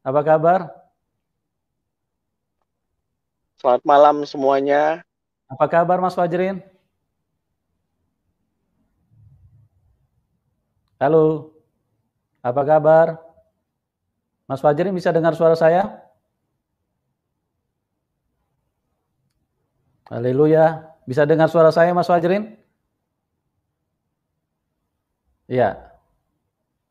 Apa kabar? Selamat malam semuanya. Apa kabar Mas Fajrin? Halo, apa kabar? Mas Fajrin bisa dengar suara saya? Haleluya. Bisa dengar suara saya Mas Fajrin? Iya,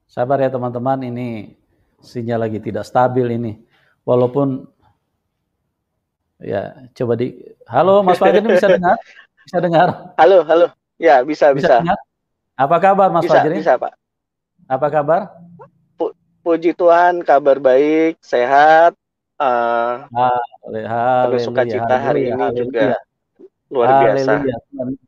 sabar ya teman-teman, ini sinyal lagi tidak stabil ini. Walaupun ya coba di Halo Mas Fajrin bisa dengar? Bisa dengar? Halo, halo. Ya, bisa, Bisa bisa. dengar? Apa kabar Mas Bisa, Fajrin? bisa, Pak. Apa kabar? Puji Tuhan, kabar baik, sehat. Penuh Haleluya, sukacita hari haleluya, ini juga haleluya. luar biasa. Haleluya.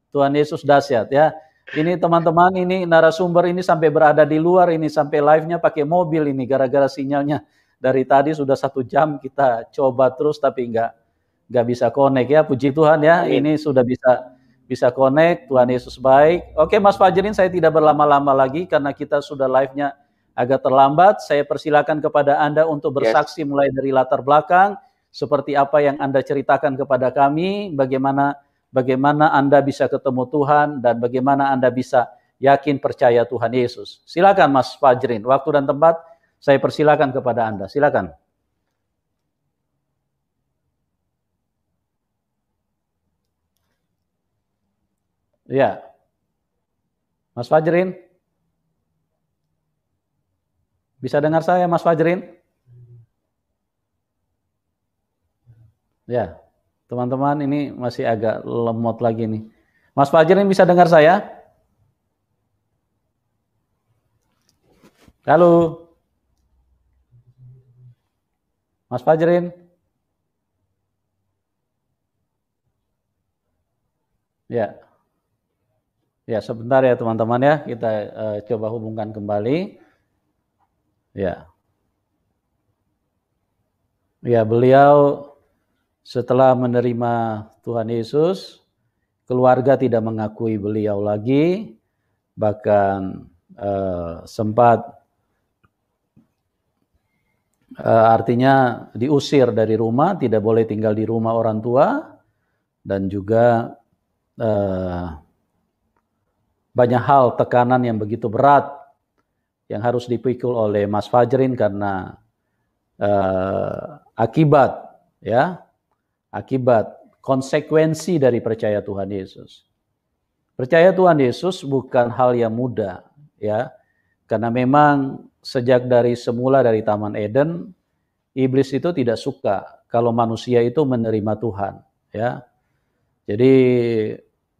Tuhan Yesus dahsyat ya. Ini teman-teman, ini narasumber ini sampai berada di luar ini, sampai live-nya pakai mobil ini gara-gara sinyalnya dari tadi sudah 1 jam kita coba terus tapi nggak bisa connect ya. Puji Tuhan ya, Amin. ini sudah bisa connect. Tuhan Yesus baik. Oke Mas Fajrin, saya tidak berlama-lama lagi karena kita sudah live-nya agak terlambat. Saya persilakan kepada Anda untuk Yes. bersaksi mulai dari latar belakang seperti apa yang Anda ceritakan kepada kami, bagaimana Anda bisa ketemu Tuhan dan bagaimana Anda bisa yakin percaya Tuhan Yesus. Silakan Mas Fajrin, waktu dan tempat saya persilakan kepada Anda. Silakan. Ya, Mas Fajrin, bisa dengar saya Mas Fajrin? Ya, teman-teman ini masih agak lemot lagi nih. Mas Fajrin bisa dengar saya? Halo, Mas Fajrin? Ya, ya sebentar ya teman-teman ya, kita coba hubungkan kembali. Ya, ya beliau setelah menerima Tuhan Yesus, keluarga tidak mengakui beliau lagi, bahkan sempat artinya diusir dari rumah, tidak boleh tinggal di rumah orang tua, dan juga banyak hal tekanan yang begitu berat yang harus dipikul oleh Mas Fajrin karena akibat konsekuensi dari percaya Tuhan Yesus. Percaya Tuhan Yesus bukan hal yang mudah, ya, karena memang sejak dari semula dari Taman Eden, iblis itu tidak suka kalau manusia itu menerima Tuhan, ya. Jadi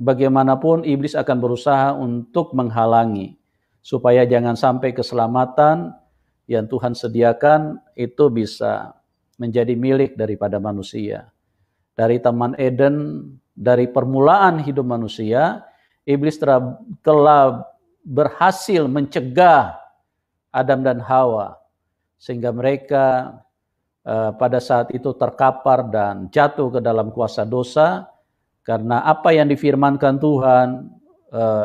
bagaimanapun iblis akan berusaha untuk menghalangi supaya jangan sampai keselamatan yang Tuhan sediakan itu bisa menjadi milik daripada manusia. Dari Taman Eden, dari permulaan hidup manusia, iblis telah berhasil mencegah Adam dan Hawa sehingga mereka pada saat itu terkapar dan jatuh ke dalam kuasa dosa karena apa yang difirmankan Tuhan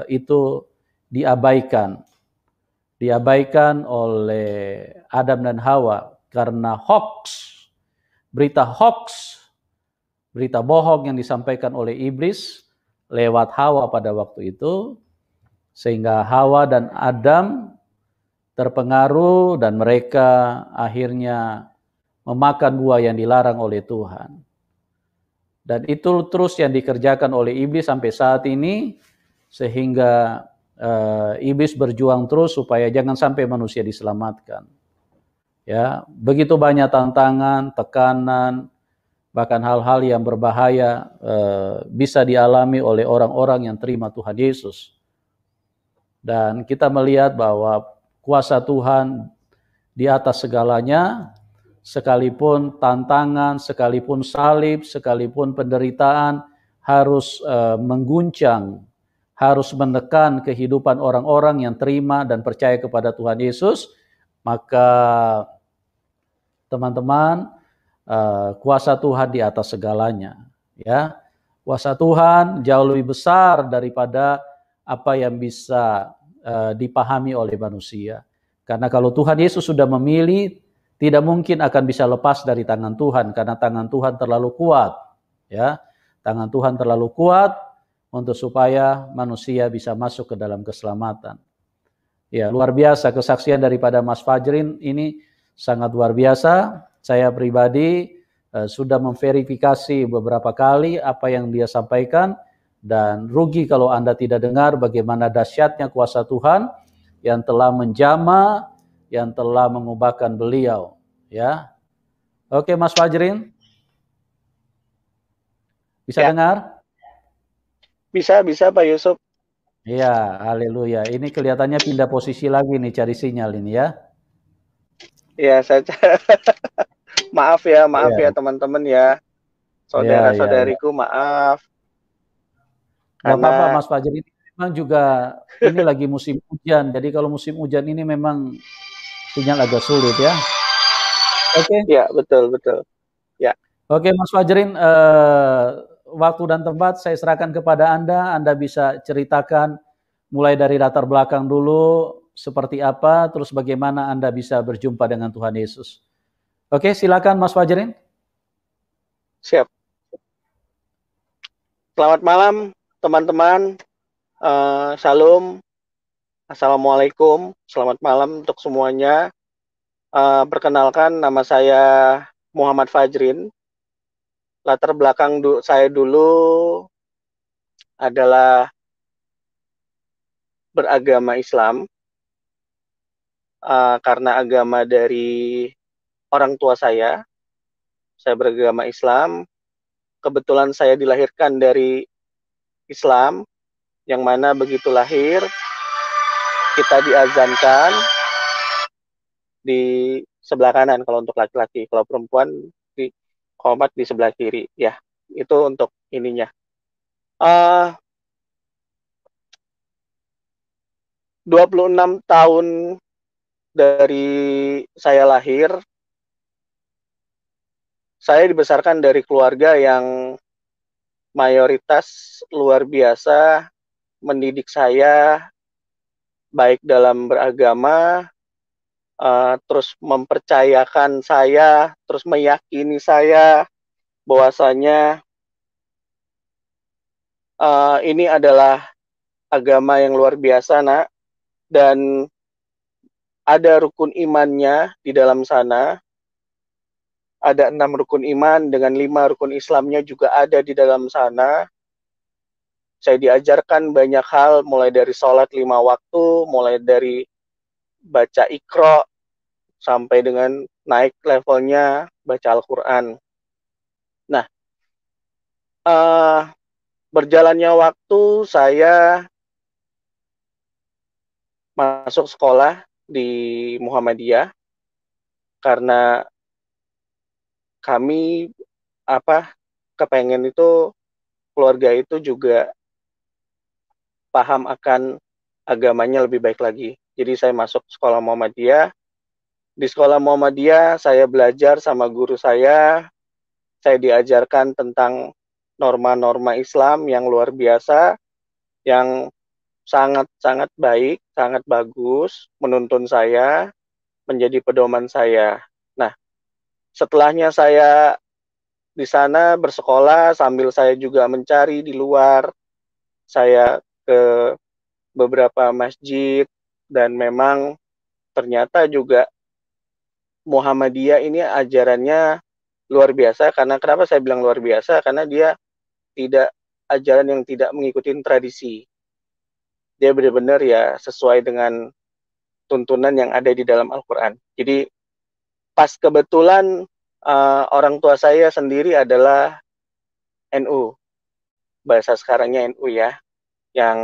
itu diabaikan oleh Adam dan Hawa karena berita bohong yang disampaikan oleh iblis lewat Hawa pada waktu itu, sehingga Hawa dan Adam terpengaruh dan mereka akhirnya memakan buah yang dilarang oleh Tuhan. Dan itu terus yang dikerjakan oleh iblis sampai saat ini, sehingga iblis berjuang terus supaya jangan sampai manusia diselamatkan. Ya, begitu banyak tantangan, tekanan, bahkan hal-hal yang berbahaya bisa dialami oleh orang-orang yang terima Tuhan Yesus. Dan kita melihat bahwa kuasa Tuhan di atas segalanya, sekalipun tantangan, sekalipun salib, sekalipun penderitaan harus mengguncang, harus menekan kehidupan orang-orang yang terima dan percaya kepada Tuhan Yesus, maka teman-teman, kuasa Tuhan di atas segalanya, ya. Kuasa Tuhan jauh lebih besar daripada apa yang bisa dipahami oleh manusia. Karena kalau Tuhan Yesus sudah memilih, tidak mungkin akan bisa lepas dari tangan Tuhan karena tangan Tuhan terlalu kuat, ya. Tangan Tuhan terlalu kuat untuk supaya manusia bisa masuk ke dalam keselamatan. Ya, luar biasa kesaksian daripada Mas Fajrin ini sangat luar biasa. Saya pribadi sudah memverifikasi beberapa kali apa yang dia sampaikan, dan rugi kalau Anda tidak dengar bagaimana dahsyatnya kuasa Tuhan yang telah menjamah, yang telah mengubahkan beliau, ya. Oke, Mas Fajrin, bisa Ya, dengar? bisa Pak Yusuf. Iya, haleluya. Ini kelihatannya pindah posisi lagi nih, cari sinyal ini ya. Ya, saya maaf ya Iya, teman-teman ya. iya, iya, iya. Saudara-saudariku maaf Gak apa-apa karena Mas Fajar, ini memang juga ini lagi musim hujan. Jadi kalau musim hujan ini memang sinyal agak sulit ya. Oke, ya betul betul. Ya, oke Mas Fajrin, waktu dan tempat saya serahkan kepada Anda. Anda bisa ceritakan mulai dari latar belakang dulu seperti apa, terus bagaimana Anda bisa berjumpa dengan Tuhan Yesus. Oke, silakan Mas Fajrin. siap. Selamat malam teman-teman. Shalom. Assalamualaikum. Selamat malam untuk semuanya. Perkenalkan, nama saya Muhammad Fajrin. Latar belakang saya dulu adalah beragama Islam, karena agama dari orang tua saya. Saya beragama Islam. Kebetulan saya dilahirkan dari Islam, yang mana begitu lahir kita diazankan di sebelah kanan kalau untuk laki-laki, kalau perempuan di qomat di sebelah kiri. Ya, itu untuk ininya. 26 tahun dari saya lahir, saya dibesarkan dari keluarga yang mayoritas luar biasa mendidik saya baik dalam beragama, terus mempercayakan saya, terus meyakini saya bahwasanya ini adalah agama yang luar biasa, nak, dan ada rukun imannya di dalam sana. Ada 6 rukun iman dengan 5 rukun Islamnya juga ada di dalam sana. Saya diajarkan banyak hal, mulai dari sholat 5 waktu, mulai dari baca Iqra, sampai dengan naik levelnya baca Al-Quran. Nah, berjalannya waktu saya masuk sekolah di Muhammadiyah karena kami kepengen itu keluarga itu juga paham akan agamanya lebih baik lagi. Jadi saya masuk sekolah Muhammadiyah. Di sekolah Muhammadiyah saya belajar sama guru saya diajarkan tentang norma-norma Islam yang luar biasa, yang sangat-sangat baik, sangat bagus, menuntun saya, menjadi pedoman saya. Nah, setelahnya saya di sana bersekolah, sambil saya juga mencari di luar, saya ke beberapa masjid, dan memang ternyata juga Muhammadiyah ini ajarannya luar biasa. Karena kenapa saya bilang luar biasa? Karena dia tidak ajaran yang tidak mengikuti tradisi. Dia benar-benar ya sesuai dengan tuntunan yang ada di dalam Al-Quran. Jadi pas kebetulan orang tua saya sendiri adalah NU, bahasa sekarangnya NU ya, yang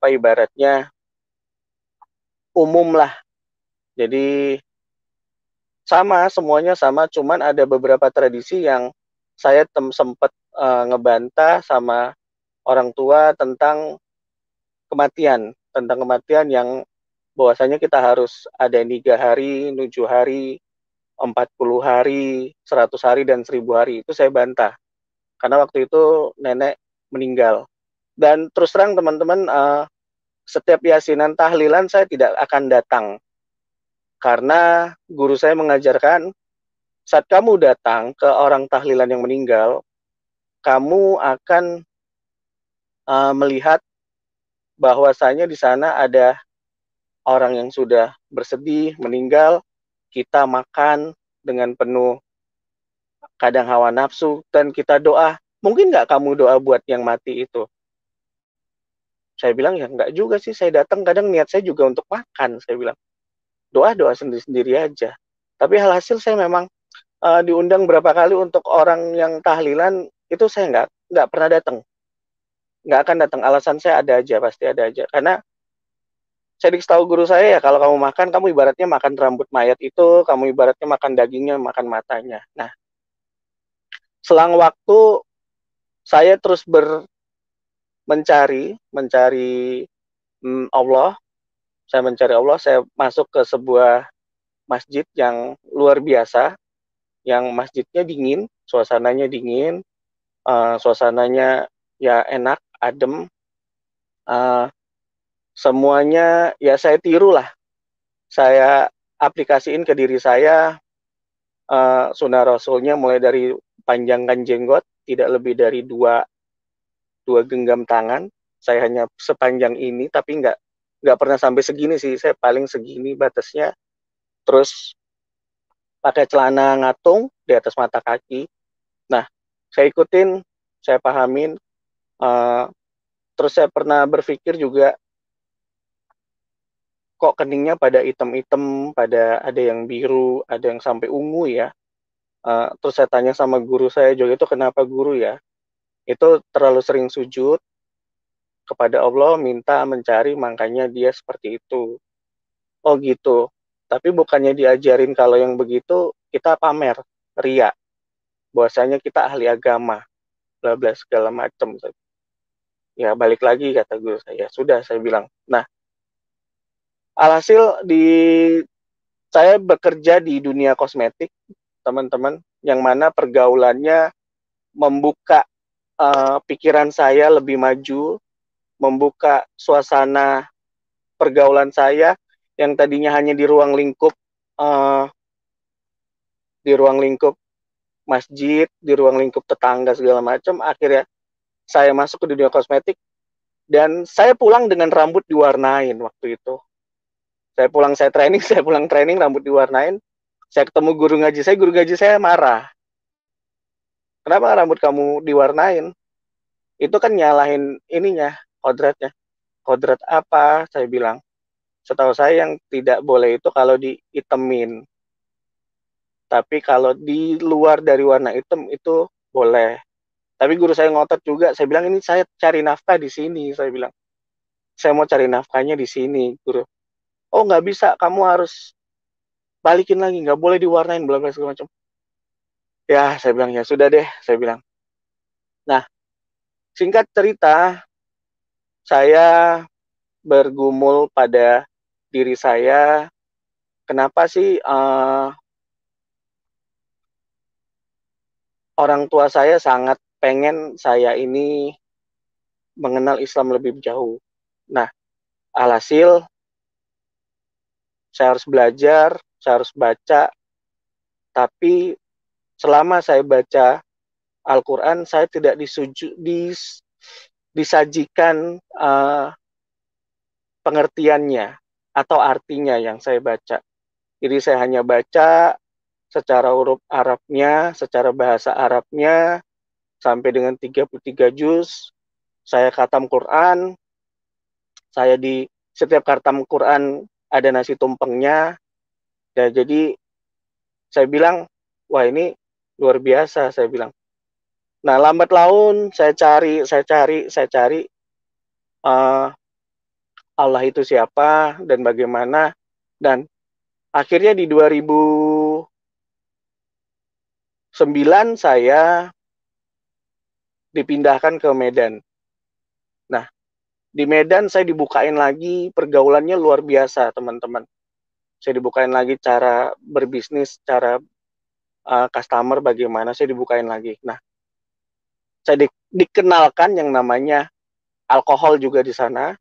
ibaratnya umum lah. Jadi semuanya sama, cuman ada beberapa tradisi yang saya sempat ngebantah sama orang tua tentang kematian yang bahwasanya kita harus ada 3 hari, 7 hari, 40 hari, 100 hari, dan 1000 hari. Itu saya bantah. Karena waktu itu nenek meninggal. Dan terus terang teman-teman, setiap yasinan tahlilan saya tidak akan datang. Karena guru saya mengajarkan, saat kamu datang ke orang tahlilan yang meninggal, kamu akan melihat bahwasanya di sana ada orang yang sudah bersedih, meninggal, kita makan dengan penuh kadang hawa nafsu, dan kita doa. Mungkin nggak kamu doa buat yang mati itu? Saya bilang, ya nggak juga sih, saya datang kadang niat saya juga untuk makan, saya bilang. Doa-doa sendiri-sendiri aja. Tapi hasil saya memang diundang berapa kali untuk orang yang tahlilan, itu saya nggak pernah datang. Nggak akan datang, alasan saya ada aja, pasti ada aja. Karena saya dikasih tahu guru saya, ya kalau kamu makan, kamu ibaratnya makan rambut mayat itu, kamu ibaratnya makan dagingnya, makan matanya. Nah, selang waktu saya terus mencari Allah. Saya mencari Allah, saya masuk ke sebuah masjid yang luar biasa, yang masjidnya dingin, suasananya dingin, suasananya ya enak, adem, semuanya ya saya tiru lah. Saya aplikasiin ke diri saya sunnah Rasulnya, mulai dari panjangkan jenggot, tidak lebih dari dua genggam tangan. Saya hanya sepanjang ini, tapi nggak pernah sampai segini sih. Saya paling segini batasnya. Terus pakai celana ngatung di atas mata kaki. Nah, saya ikutin, saya pahamin. Terus saya pernah berpikir juga, kok keningnya pada hitam-hitam, pada ada yang biru, ada yang sampai ungu ya. Terus saya tanya sama guru saya juga, itu kenapa guru ya? Itu terlalu sering sujud kepada Allah, minta mencari, makanya dia seperti itu. Oh gitu. Tapi bukannya diajarin kalau yang begitu kita pamer, ria, bahwasanya kita ahli agama, bla bla segala macam. Ya balik lagi kata guru saya. Sudah, saya bilang. Nah, alhasil saya bekerja di dunia kosmetik, teman-teman, yang mana pergaulannya membuka pikiran saya lebih maju, membuka suasana pergaulan saya yang tadinya hanya uh, di ruang lingkup masjid, di ruang lingkup tetangga segala macam. Akhirnya saya masuk ke dunia kosmetik, dan saya pulang dengan rambut diwarnain waktu itu. Saya training, saya pulang training, rambut diwarnain. Saya ketemu guru ngaji saya marah. Kenapa rambut kamu diwarnain? Itu kan nyalahin ininya, kodratnya. Kodrat apa? Saya bilang. Setahu saya yang tidak boleh itu kalau diitemin. Tapi kalau di luar dari warna hitam itu boleh. Tapi guru saya ngotot juga. Saya bilang, ini saya cari nafkah di sini. Saya bilang, saya mau cari nafkahnya di sini, guru. Oh nggak bisa, kamu harus balikin lagi, nggak boleh diwarnain, bla bla segala macam. Ya, saya bilang, ya sudah deh, saya bilang. Nah, singkat cerita, saya bergumul pada diri saya, kenapa sih orang tua saya sangat pengen saya ini mengenal Islam lebih jauh. Nah, alhasil saya harus belajar, saya harus baca, tapi selama saya baca Al-Quran, saya tidak disajikan pengertiannya atau artinya yang saya baca. Jadi saya hanya baca secara huruf Arabnya, secara bahasa Arabnya, sampai dengan 33 juz. Saya khatam Quran, saya di setiap khatam Quran ada nasi tumpengnya. Ya, jadi saya bilang, wah ini luar biasa, saya bilang. Nah, lambat laun saya cari Allah itu siapa dan bagaimana, dan akhirnya di 2009 saya dipindahkan ke Medan. Nah, di Medan saya dibukain lagi, pergaulannya luar biasa, teman-teman. Saya dibukain lagi cara berbisnis, cara customer bagaimana, saya dibukain lagi. Nah, saya dikenalkan yang namanya alkohol juga di sana,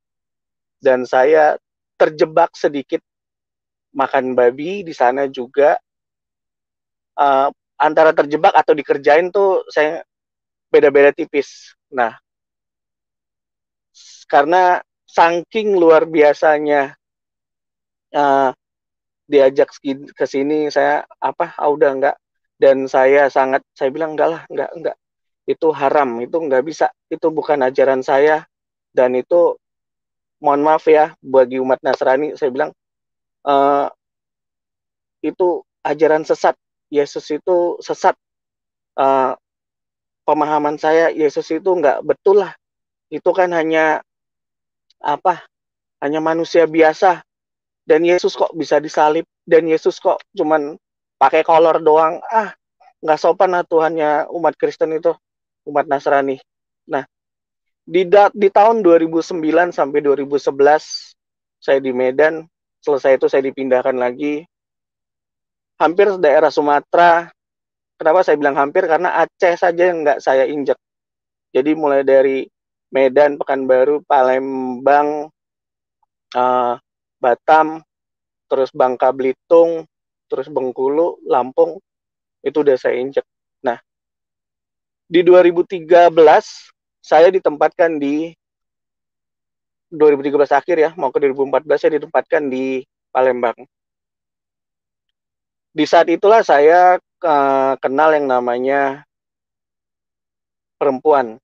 dan saya terjebak sedikit makan babi di sana juga, antara terjebak atau dikerjain tuh saya beda-beda tipis. Nah, karena saking luar biasanya diajak ke sini, saya udah enggak, dan saya bilang enggak lah, enggak, itu haram, itu enggak bisa, itu bukan ajaran saya, dan itu mohon maaf ya bagi umat Nasrani, saya bilang itu ajaran sesat, Yesus itu sesat, pemahaman saya Yesus itu enggak betul lah, itu kan hanya hanya manusia biasa, dan Yesus kok bisa disalib, dan Yesus kok cuman pakai kolor doang, nggak sopan lah Tuhannya umat Kristen itu, umat Nasrani. Nah, di tahun 2009 sampai 2011 saya di Medan, selesai itu saya dipindahkan lagi, hampir daerah Sumatera. Kenapa saya bilang hampir? Karena Aceh saja yang nggak saya injek. Jadi mulai dari Medan, Pekanbaru, Palembang, Batam, terus Bangka Belitung, terus Bengkulu, Lampung, itu udah saya injek. Nah, di 2013 saya ditempatkan di 2013 akhir ya, mau ke 2014 saya ditempatkan di Palembang. Di saat itulah saya kenal yang namanya perempuan.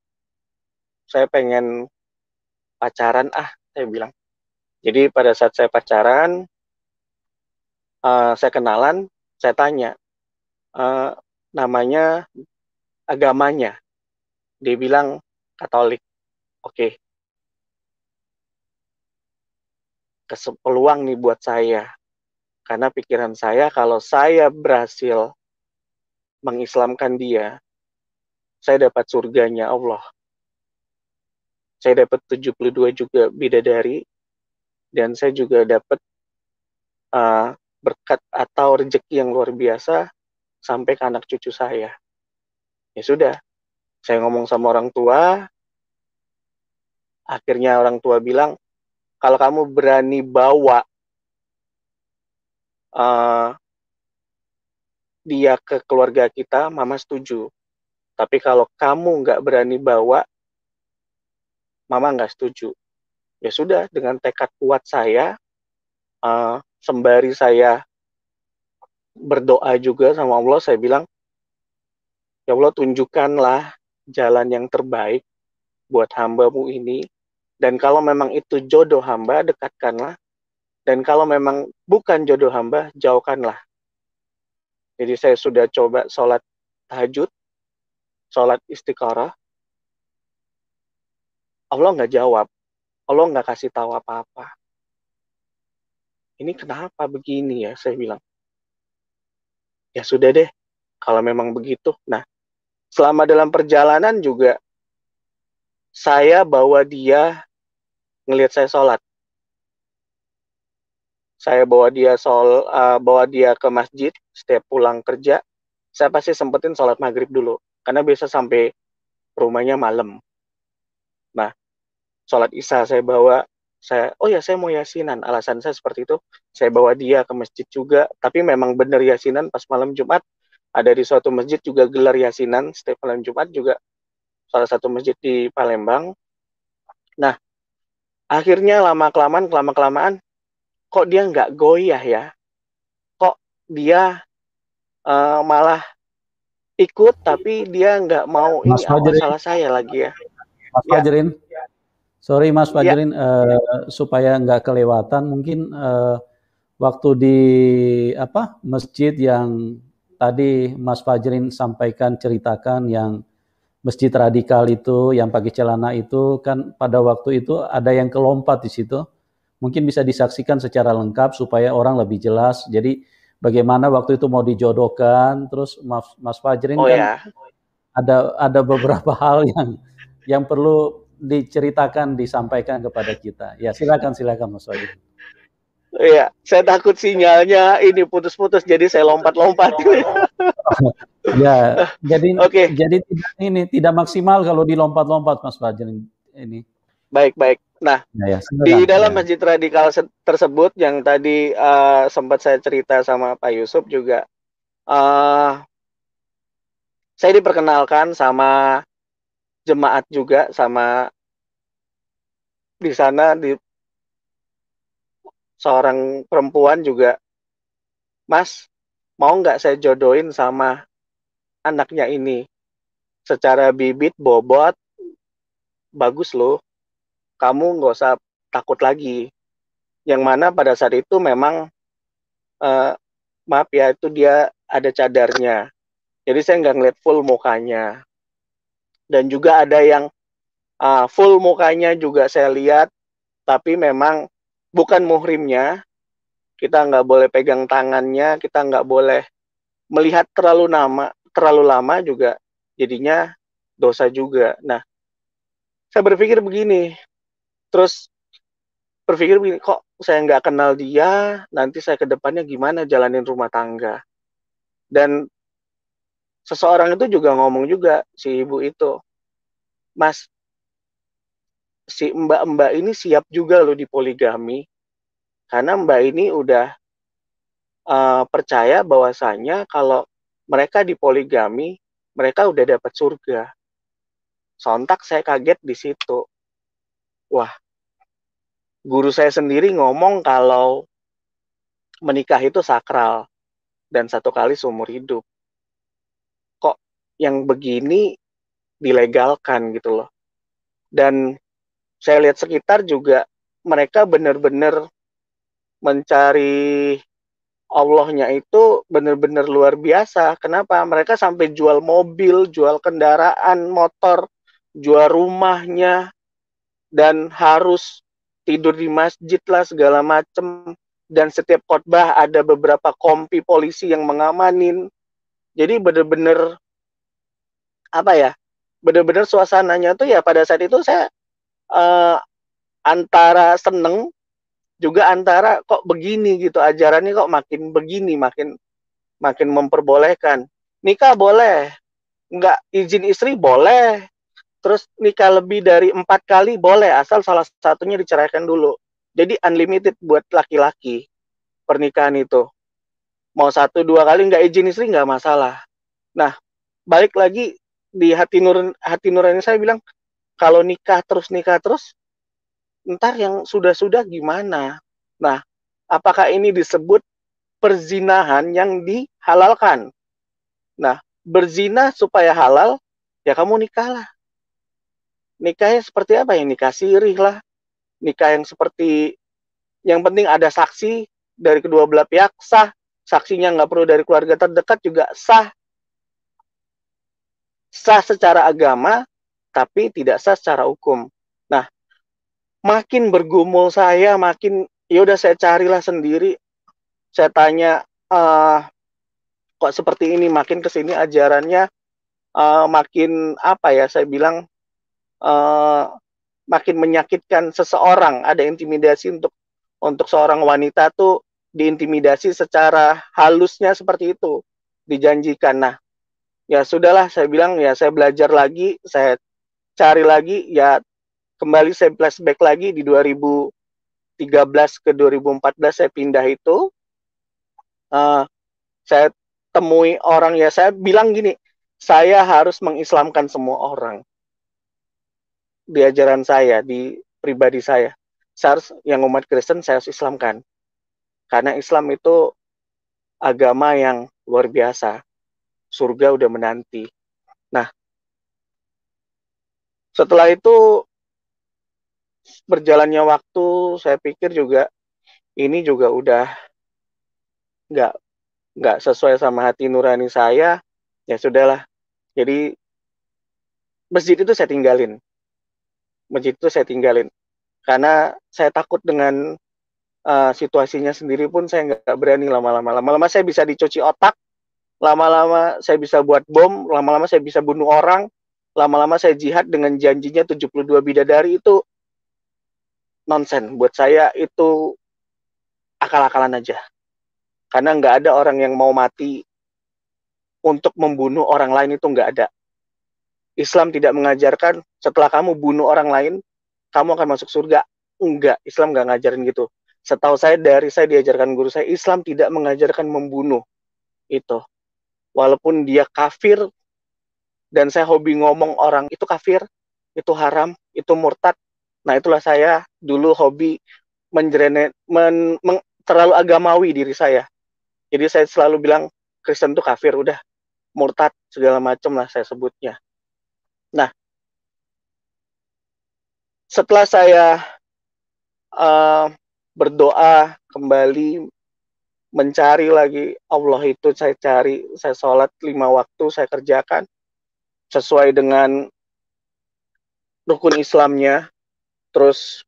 Saya pengen pacaran, saya bilang. Jadi pada saat saya pacaran, saya kenalan, saya tanya, namanya, agamanya. Dia bilang Katolik. Oke. Peluang nih buat saya. Karena pikiran saya, kalau saya berhasil mengislamkan dia, saya dapat surganya Allah. Saya dapat 72 juga bidadari, dan saya juga dapat berkat atau rezeki yang luar biasa sampai ke anak cucu saya. Ya sudah, saya ngomong sama orang tua, akhirnya orang tua bilang, kalau kamu berani bawa dia ke keluarga kita, mama setuju. Tapi kalau kamu nggak berani bawa, mama nggak setuju. Ya sudah, dengan tekad kuat saya, sembari saya berdoa juga sama Allah, saya bilang, ya Allah, tunjukkanlah jalan yang terbaik buat hamba-Mu ini, dan kalau memang itu jodoh hamba, dekatkanlah, dan kalau memang bukan jodoh hamba, jauhkanlah. Jadi saya sudah coba sholat tahajud, sholat istikharah, Allah nggak jawab, Allah nggak kasih tahu apa-apa. Ini kenapa begini ya, saya bilang. Ya sudah deh, kalau memang begitu. Nah, selama dalam perjalanan juga, saya bawa dia, ngelihat saya sholat. Saya bawa dia ke masjid, setiap pulang kerja, saya pasti sempetin sholat maghrib dulu. Karena biasa sampai rumahnya malam. Nah, sholat isya saya bawa, saya mau yasinan, alasan saya seperti itu. Saya bawa dia ke masjid juga, tapi memang benar yasinan pas malam Jumat, ada di suatu masjid juga gelar yasinan setiap malam Jumat juga, salah satu masjid di Palembang. Nah, akhirnya lama-kelamaan, kok dia nggak goyah ya, kok dia malah ikut, tapi dia nggak mau, ini apa salah saya lagi ya. Mas Fajrin, sorry Mas Ya. Fajrin, supaya nggak kelewatan, mungkin waktu di masjid yang tadi Mas Fajrin sampaikan, ceritakan, yang masjid radikal itu, yang pakai celana itu, kan pada waktu itu ada yang kelompat di situ. Mungkin bisa disaksikan secara lengkap supaya orang lebih jelas. Jadi bagaimana waktu itu mau dijodohkan, terus Mas Fajrin kan ada beberapa hal yang perlu diceritakan, disampaikan kepada kita. Ya, silakan Mas Fajrin. Iya, saya takut sinyalnya ini putus-putus, jadi saya lompat-lompat. Ya, jadi tidak maksimal kalau dilompat-lompat Mas Fajrin ini. Baik. Nah, Ya, ya, di silakan. dalam Ya. masjid radikal tersebut yang tadi sempat saya cerita sama Pak Yusuf juga, uh, saya diperkenalkan sama jemaat juga, sama di sana di seorang perempuan juga, Mas, mau nggak saya jodohin sama anaknya ini? Secara bibit, bobot, bagus loh. Kamu nggak usah takut lagi. Yang mana pada saat itu memang, uh, maaf ya, itu dia ada cadarnya. Jadi saya nggak ngeliat full mukanya. Dan juga ada yang full mukanya juga saya lihat, tapi memang bukan muhrimnya. Kita nggak boleh pegang tangannya, kita nggak boleh melihat terlalu lama juga, jadinya dosa juga. Nah, saya berpikir begini, terus berpikir begini, kok saya nggak kenal dia, nanti saya ke depannya gimana jalanin rumah tangga. Dan seseorang itu juga ngomong juga, si ibu itu, Mas, si mbak-mbak ini siap juga loh di poligami, karena mbak ini udah percaya bahwasanya kalau mereka di poligami, mereka udah dapat surga. Sontak saya kaget di situ. Wah, guru saya sendiri ngomong kalau menikah itu sakral dan satu kali seumur hidup. Kok yang begini dilegalkan gitu loh. Dan saya lihat sekitar juga mereka benar-benar mencari Allahnya itu benar-benar luar biasa. Kenapa? Mereka sampai jual mobil, jual kendaraan, motor, jual rumahnya, dan harus tidur di masjid lah segala macem. Dan setiap khotbah ada beberapa kompi polisi yang mengamanin. Jadi benar-benar apa ya? Benar-benar suasananya tuh ya pada saat itu saya uh, antara seneng juga antara kok begini gitu, ajarannya kok makin begini, makin makin memperbolehkan. Nikah boleh, nggak izin istri boleh, terus nikah lebih dari 4 kali boleh, asal salah satunya diceraikan dulu. Jadi unlimited buat laki-laki pernikahan itu. Mau 1 2 kali nggak izin istri nggak masalah. Nah, balik lagi di hati nurani saya bilang, kalau nikah terus, ntar yang sudah-sudah gimana? Nah, apakah ini disebut perzinahan yang dihalalkan? Nah, berzina supaya halal, ya kamu nikahlah. Nikahnya seperti apa ya? Nikah sirih lah. Nikah yang seperti, yang penting ada saksi dari kedua belah pihak, sah. Saksinya nggak perlu dari keluarga terdekat juga sah. Sah secara agama, tapi tidak sah secara hukum. Nah, makin bergumul saya, makin ya udah saya carilah sendiri. Saya tanya, kok seperti ini, makin kesini ajarannya makin apa ya? Saya bilang uh, makin menyakitkan seseorang. Ada intimidasi untuk seorang wanita tuh, diintimidasi secara halusnya seperti itu, dijanjikan. Nah, ya sudahlah, saya bilang ya saya belajar lagi, saya cari lagi, ya kembali saya flashback lagi di 2013 ke 2014 saya pindah itu, uh, saya temui orang, ya saya bilang gini, saya harus mengislamkan semua orang di ajaran saya, di pribadi saya. Saya harus, yang umat Kristen saya harus islamkan. Karena Islam itu agama yang luar biasa. Surga udah menanti. Nah, setelah itu berjalannya waktu, saya pikir juga ini juga udah nggak nggak sesuai sama hati nurani saya. Ya sudahlah. Jadi masjid itu saya tinggalin. Masjid itu saya tinggalin. Karena saya takut dengan situasinya sendiri pun saya nggak berani lama-lama. Lama-lama saya bisa dicuci otak, lama-lama saya bisa buat bom, lama-lama saya bisa bunuh orang, lama-lama saya jihad dengan janjinya 72 bidadari. Itu nonsen. Buat saya itu akal-akalan aja. Karena nggak ada orang yang mau mati untuk membunuh orang lain, itu nggak ada. Islam tidak mengajarkan setelah kamu bunuh orang lain, kamu akan masuk surga. Enggak, Islam nggak ngajarin gitu. Setahu saya, dari saya diajarkan guru saya, Islam tidak mengajarkan membunuh itu. Walaupun dia kafir, dan saya hobi ngomong orang itu kafir, itu haram, itu murtad. Nah, itulah saya dulu hobi terlalu agamawi diri saya. Jadi saya selalu bilang Kristen itu kafir, udah murtad segala macam lah saya sebutnya. Nah, setelah saya berdoa kembali, mencari lagi Allah itu, saya cari, saya sholat 5 waktu, saya kerjakan sesuai dengan rukun Islamnya, terus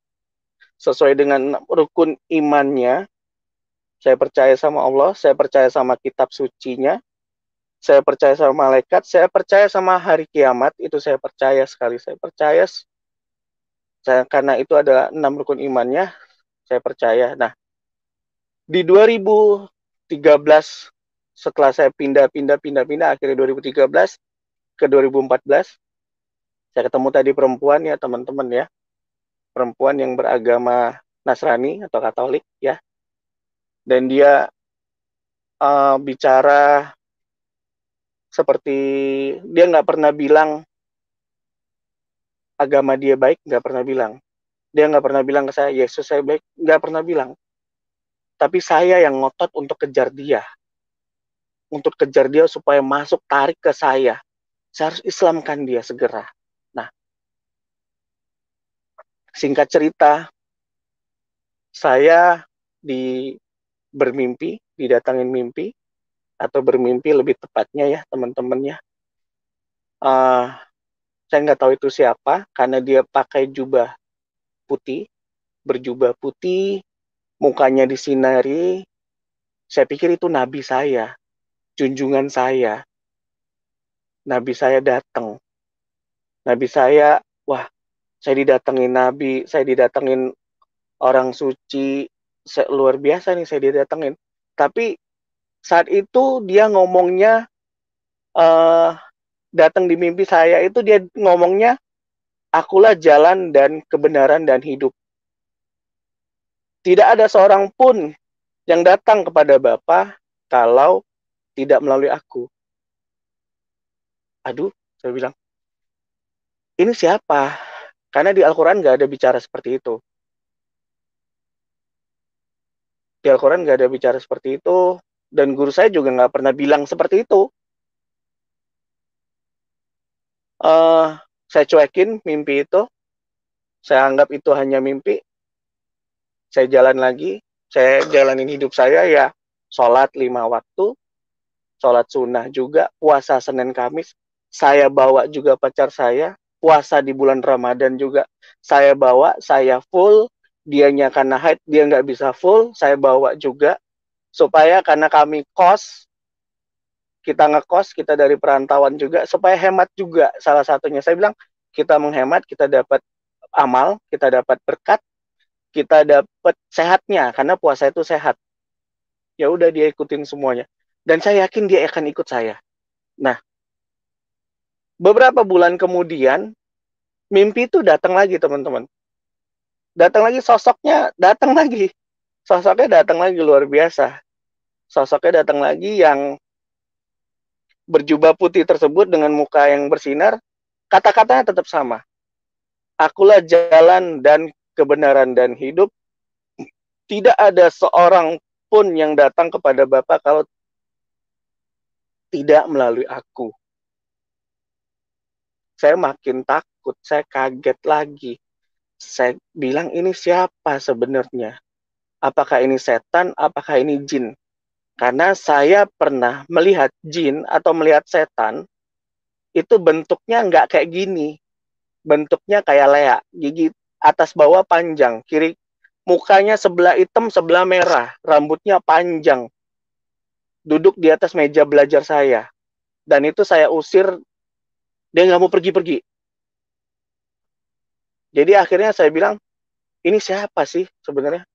sesuai dengan rukun imannya. Saya percaya sama Allah, saya percaya sama kitab sucinya, saya percaya sama malaikat, saya percaya sama hari kiamat, itu saya percaya sekali, saya percaya. Karena itu adalah 6 rukun imannya, saya percaya. Nah, di 2013, setelah saya pindah, akhirnya 2013 ke 2014, saya ketemu tadi perempuan ya teman-teman ya, perempuan yang beragama Nasrani atau Katolik ya, dan dia bicara seperti dia nggak pernah bilang agama dia baik, nggak pernah bilang. Dia nggak pernah bilang ke saya, Yesus saya baik, nggak pernah bilang. Tapi saya yang ngotot untuk kejar dia. Untuk kejar dia supaya masuk, tarik ke saya. Saya harus Islamkan dia segera. Nah, singkat cerita, saya didatangin mimpi, atau bermimpi lebih tepatnya ya teman-temannya. Saya nggak tahu itu siapa, karena dia pakai jubah putih, berjubah putih, mukanya disinari. Saya pikir itu nabi saya, junjungan saya. Nabi saya datang. Nabi saya, wah, saya didatengin nabi, saya didatengin orang suci, luar biasa nih saya didatengin. Tapi saat itu dia ngomongnya, datang di mimpi saya itu dia ngomongnya, akulah jalan dan kebenaran dan hidup. Tidak ada seorang pun yang datang kepada Bapa kalau tidak melalui aku. Aduh, saya bilang, ini siapa? Karena di Al-Quran nggak ada bicara seperti itu. Di Al-Quran nggak ada bicara seperti itu, dan guru saya juga nggak pernah bilang seperti itu. Saya cuekin mimpi itu, saya anggap itu hanya mimpi. Saya jalan lagi, saya jalanin hidup saya ya, sholat 5 waktu, sholat sunnah juga, puasa Senin Kamis, saya bawa juga pacar saya, puasa di bulan Ramadan juga, saya bawa, saya full, dianya karena haid, dia nggak bisa full, saya bawa juga, supaya karena kami kos, kita ngekos, kita dari perantauan juga, supaya hemat juga salah satunya. Saya bilang, kita menghemat, kita dapat amal, kita dapat berkat, kita dapat sehatnya, karena puasa itu sehat. Ya udah, dia ikutin semuanya. Dan saya yakin dia akan ikut saya. Nah, beberapa bulan kemudian, mimpi itu datang lagi, teman-teman. Datang lagi, sosoknya datang lagi. Sosoknya datang lagi, luar biasa. Sosoknya datang lagi yang berjubah putih tersebut dengan muka yang bersinar, kata-katanya tetap sama. Akulah jalan dan kebenaran dan hidup. Tidak ada seorang pun yang datang kepada Bapa kalau tidak melalui aku. Saya makin takut, saya kaget lagi. Saya bilang, ini siapa sebenarnya? Apakah ini setan, apakah ini jin? Karena saya pernah melihat jin atau melihat setan, itu bentuknya nggak kayak gini. Bentuknya kayak leak, gigi atas bawah panjang, kiri mukanya sebelah hitam, sebelah merah, rambutnya panjang. Duduk di atas meja belajar saya. Dan itu saya usir, dia nggak mau pergi-pergi. Jadi akhirnya saya bilang, ini siapa sih sebenarnya?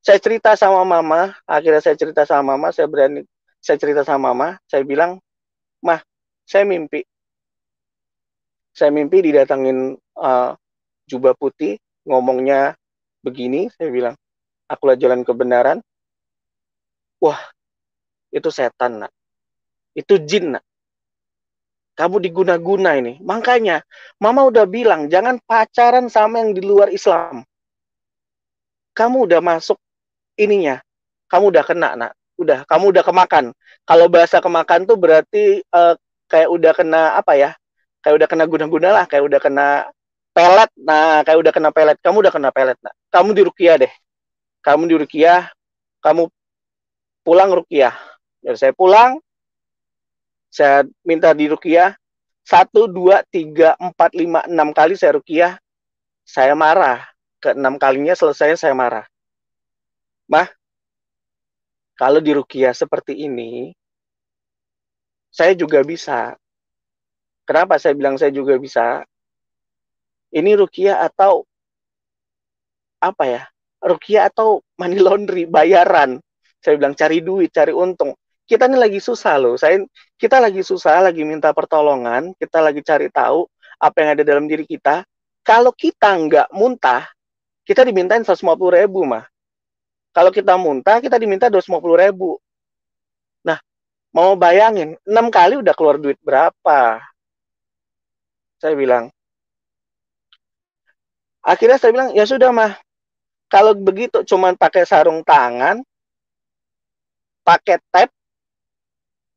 Saya cerita sama mama, akhirnya saya cerita sama mama, saya cerita sama mama, saya bilang, Mah, saya mimpi didatangin jubah putih, ngomongnya begini, saya bilang, akulah jalan kebenaran. Wah, itu setan, nak. Itu jin, nak. Kamu diguna-guna ini. Makanya, Mama udah bilang, jangan pacaran sama yang di luar Islam. Kamu udah masuk ininya. Kamu udah kena, nak. Udah, kamu udah kemakan. Kalau bahasa kemakan tuh berarti kayak udah kena apa ya? Kayak udah kena guna-guna lah, kayak udah kena pelet. Nah, kayak udah kena pelet. Kamu udah kena pelet, nak. Kamu di Rukiah deh. Kamu di Rukiah, kamu pulang Rukiah. Jadi saya pulang, saya minta di Rukiah 1, 2, 3, 4, 5, 6 kali saya Rukiah, saya marah. Ke-6 kalinya selesai saya marah. Mah, kalau di Rukiah seperti ini, saya juga bisa. Kenapa saya bilang saya juga bisa? Ini Rukiah atau apa ya? Rukiah atau money laundry, bayaran. Saya bilang cari duit, cari untung. Kita ini lagi susah loh. Kita lagi susah, lagi minta pertolongan, kita lagi cari tahu apa yang ada dalam diri kita. Kalau kita nggak muntah, kita dimintain 150.000 mah. Kalau kita muntah, kita diminta 250.000. Nah, mau bayangin, 6 kali udah keluar duit berapa? Saya bilang. Akhirnya saya bilang, ya sudah mah. Kalau begitu cuman pakai sarung tangan, pakai tab,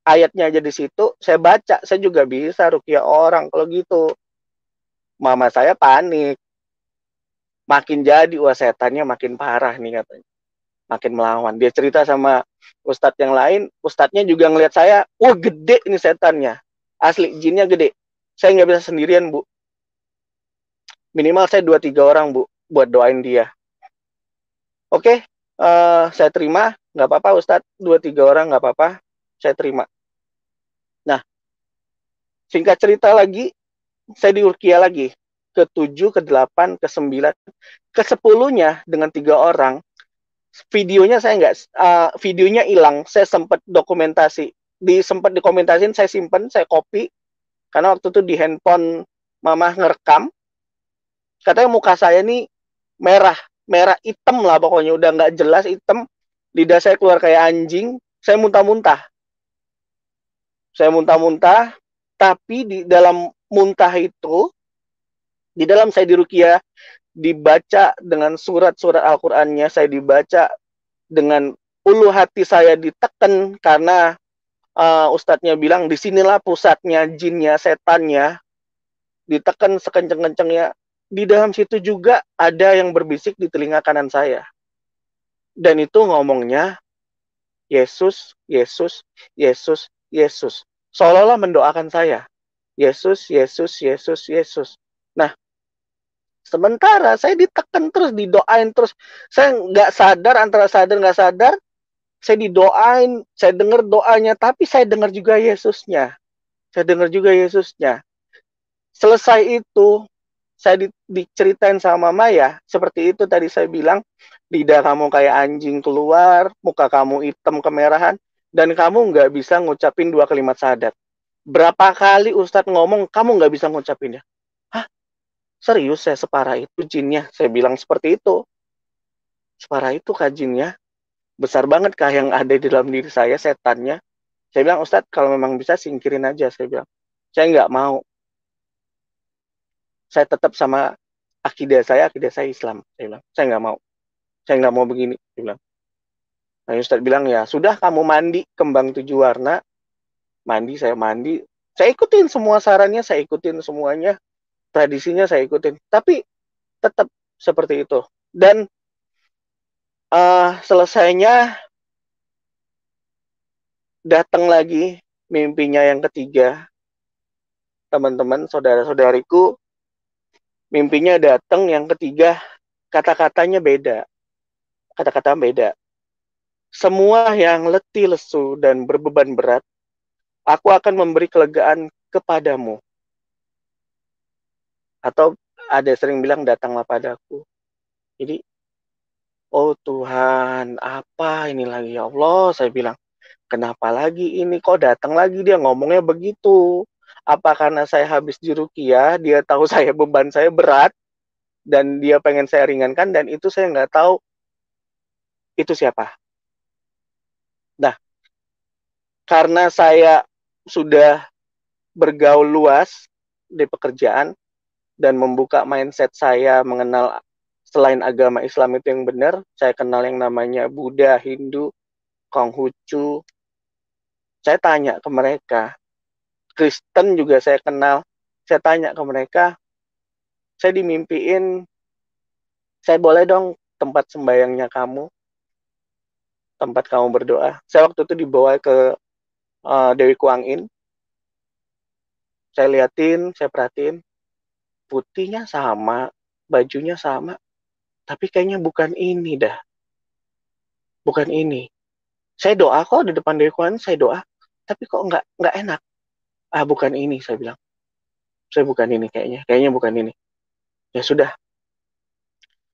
ayatnya aja di situ, saya baca, saya juga bisa rukiah orang kalau gitu. Mama saya panik. Makin jadi, wah setannya makin parah nih katanya. Makin melawan. Dia cerita sama ustadz yang lain, ustadznya juga ngelihat saya, wah gede ini setannya. Asli, jinnya gede. Saya nggak bisa sendirian, Bu. Minimal saya 2-3 orang, Bu, buat doain dia. Oke, saya terima, nggak apa-apa Ustadz, 2-3 orang nggak apa-apa, saya terima. Nah, singkat cerita lagi, saya di Urkia lagi, ke-7, ke-8, ke-9, ke-10-nya dengan 3 orang, videonya saya nggak, videonya hilang, saya sempat dokumentasi, sempat dikomentasin, saya simpen, saya copy, karena waktu itu di handphone Mama ngerekam, katanya muka saya nih merah hitam lah pokoknya, udah nggak jelas, hitam, lidah saya keluar kayak anjing, saya muntah-muntah, tapi di dalam muntah itu, di dalam saya di Rukiah, dibaca dengan surat-surat Al-Qur'annya, saya dibaca dengan ulu hati saya ditekan, karena ustadznya bilang disinilah pusatnya jinnya, setannya, ditekan sekenceng-kencengnya. Di dalam situ juga ada yang berbisik di telinga kanan saya. Dan itu ngomongnya, Yesus, Yesus, Yesus, Yesus. Seolah-olah mendoakan saya. Yesus, Yesus, Yesus, Yesus. Nah, sementara saya ditekan terus, didoain terus. Saya nggak sadar, antara sadar nggak sadar, saya didoain, saya dengar doanya, tapi saya dengar juga Yesusnya. Saya dengar juga Yesusnya. Selesai itu, saya diceritain sama Mama ya, seperti itu tadi saya bilang, lidah kamu kayak anjing keluar, muka kamu hitam kemerahan, dan kamu nggak bisa ngucapin 2 kalimat syahadat. Berapa kali Ustadz ngomong, kamu nggak bisa ngucapinnya. Hah? Serius saya separah itu jinnya? Saya bilang seperti itu. Separah itu kah jinnya? Besar banget kah yang ada di dalam diri saya, setannya? Saya bilang, Ustadz kalau memang bisa singkirin aja, saya bilang. Saya nggak mau. Saya tetap sama akidah saya Islam. Saya bilang, saya nggak mau. Saya nggak mau begini. Saya bilang. Nah, Ustadz bilang, ya sudah kamu mandi kembang 7 warna. Mandi, saya mandi. Saya ikutin semua sarannya, saya ikutin semuanya. Tradisinya saya ikutin. Tapi tetap seperti itu. Dan selesainya datang lagi mimpinya yang ketiga. Teman-teman, saudara-saudariku, mimpinya datang yang ketiga, kata-katanya beda. Kata-kata beda. Semua yang letih, lesu, dan berbeban berat, aku akan memberi kelegaan kepadamu. Atau ada sering bilang, datanglah padaku. Jadi, oh Tuhan, apa ini lagi ya Allah? Saya bilang, kenapa lagi ini? Kok datang lagi dia ngomongnya begitu? Apa karena saya habis di Rukiah, dia tahu saya beban saya berat, dan dia pengen saya ringankan, dan itu saya nggak tahu itu siapa. Nah, karena saya sudah bergaul luas di pekerjaan dan membuka mindset saya mengenal selain agama Islam itu yang benar, saya kenal yang namanya Buddha, Hindu, Konghucu. Saya tanya ke mereka, Kristen juga saya kenal. Saya tanya ke mereka, saya dimimpiin, saya boleh dong tempat sembayangnya kamu, tempat kamu berdoa. Saya waktu itu dibawa ke Dewi Kuang In. Saya liatin, saya perhatiin, putihnya sama, bajunya sama, tapi kayaknya bukan ini dah, bukan ini. Saya doa kok di depan Dewi Kuan, saya doa, tapi kok nggak enak. Ah, bukan ini, saya bilang. Saya bukan ini kayaknya bukan ini. Ya sudah.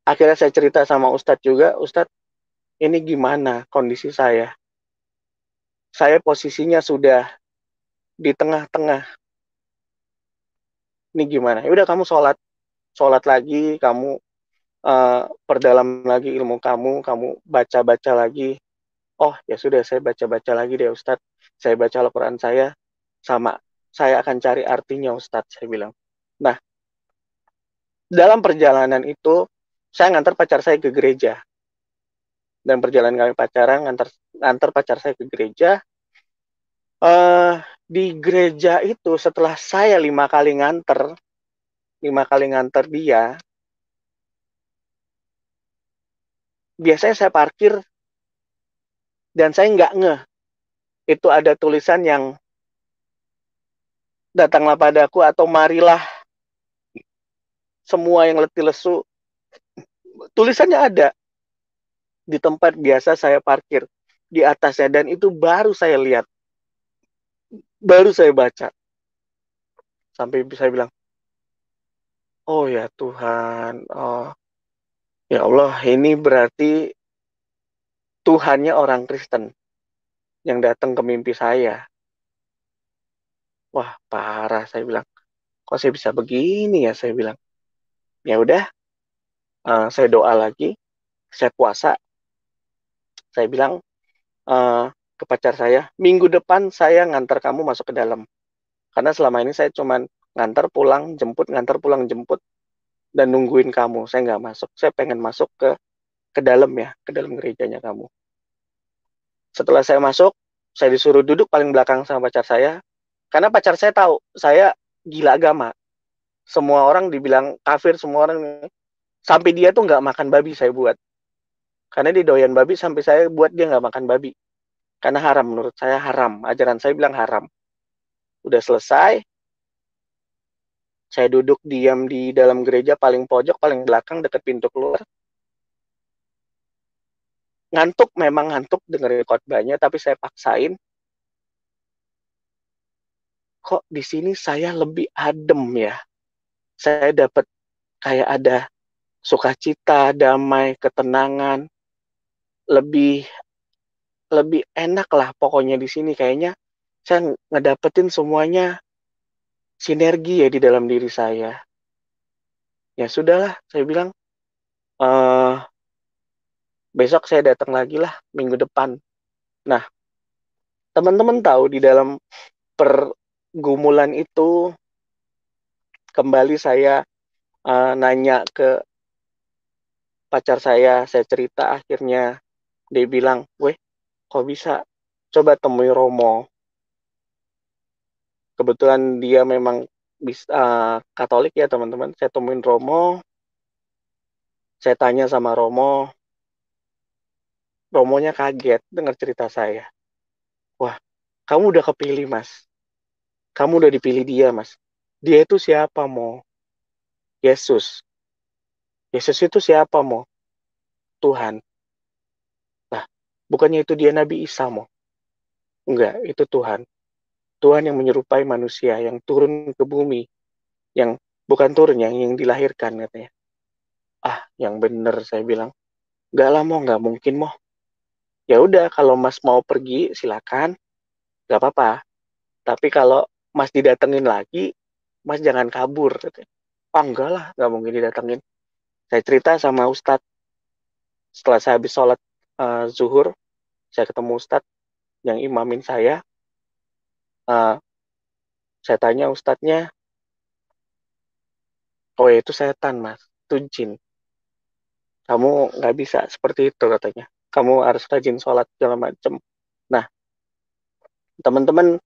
Akhirnya saya cerita sama Ustadz juga, Ustadz, ini gimana kondisi saya? Saya posisinya sudah di tengah-tengah. Ini gimana? Ya udah, kamu sholat lagi, kamu perdalam lagi ilmu kamu baca-baca lagi. Oh, ya sudah, saya baca-baca lagi deh Ustadz. Saya baca Al-Quran saya, sama saya akan cari artinya Ustadz, saya bilang. Nah, dalam perjalanan itu, saya ngantar pacar saya ke gereja. Dan perjalanan kami pacaran, ngantar pacar saya ke gereja. Di gereja itu, setelah saya 5 kali nganter dia, biasanya saya parkir, dan saya nggak ngeh. Itu ada tulisan yang, datanglah padaku, atau marilah semua yang letih lesu. Tulisannya ada di tempat biasa saya parkir, di atasnya, dan itu baru saya lihat, baru saya baca, sampai saya bilang, oh ya Tuhan, oh ya Allah, ini berarti Tuhannya orang Kristen yang datang ke mimpi saya. Wah, parah, saya bilang. Kok saya bisa begini ya, saya bilang. Ya udah, saya doa lagi, saya puasa. Saya bilang ke pacar saya, minggu depan saya ngantar kamu masuk ke dalam. Karena selama ini saya cuman ngantar pulang jemput, dan nungguin kamu. Saya nggak masuk. Saya pengen masuk ke dalam ya, ke dalam gerejanya kamu. Setelah saya masuk, saya disuruh duduk paling belakang sama pacar saya. Karena pacar saya tahu saya gila agama. Semua orang dibilang kafir, semua orang. Sampai dia tuh nggak makan babi saya buat. Karena dia doyan babi, sampai saya buat dia nggak makan babi. Karena haram, menurut saya haram. Ajaran saya bilang haram. Udah selesai, saya duduk diam di dalam gereja paling pojok, paling belakang, dekat pintu keluar. Ngantuk, memang ngantuk dengerin khotbahnya, tapi saya paksain. Kok di sini saya lebih adem ya? Saya dapat kayak ada sukacita, damai, ketenangan, lebih lebih enak lah pokoknya di sini. Kayaknya saya ngedapetin semuanya sinergi ya di dalam diri saya. Ya sudahlah, saya bilang, besok saya datang lagi lah minggu depan. Nah, teman-teman tahu di dalam pergumulan itu, kembali saya nanya ke pacar saya cerita, akhirnya dia bilang, weh, kok bisa? Coba temui Romo. Kebetulan dia memang Katolik ya teman-teman. Saya temuin Romo, saya tanya sama Romo, Romonya kaget dengar cerita saya. Wah, kamu udah kepilih mas, kamu udah dipilih dia mas. Dia itu siapa mo? Yesus. Yesus itu siapa mo? Tuhan. Nah, bukannya itu dia Nabi Isa mo? Enggak, itu Tuhan. Tuhan yang menyerupai manusia, yang turun ke bumi, yang bukan turun, yang dilahirkan katanya. Ah, yang bener, saya bilang. Enggak lah mo, enggak mungkin mo. Ya udah, kalau mas mau pergi silakan, enggak apa-apa. Tapi kalau mas didatengin lagi, mas jangan kabur katanya. Ah, enggak lah, enggak mungkin didatengin. Saya cerita sama Ustadz. Setelah saya habis sholat zuhur, saya ketemu Ustadz yang imamin saya. Saya tanya Ustadznya, oh itu setan mas, itu jin. Kamu nggak bisa seperti itu katanya. Kamu harus rajin sholat segala macam. Nah, teman-teman,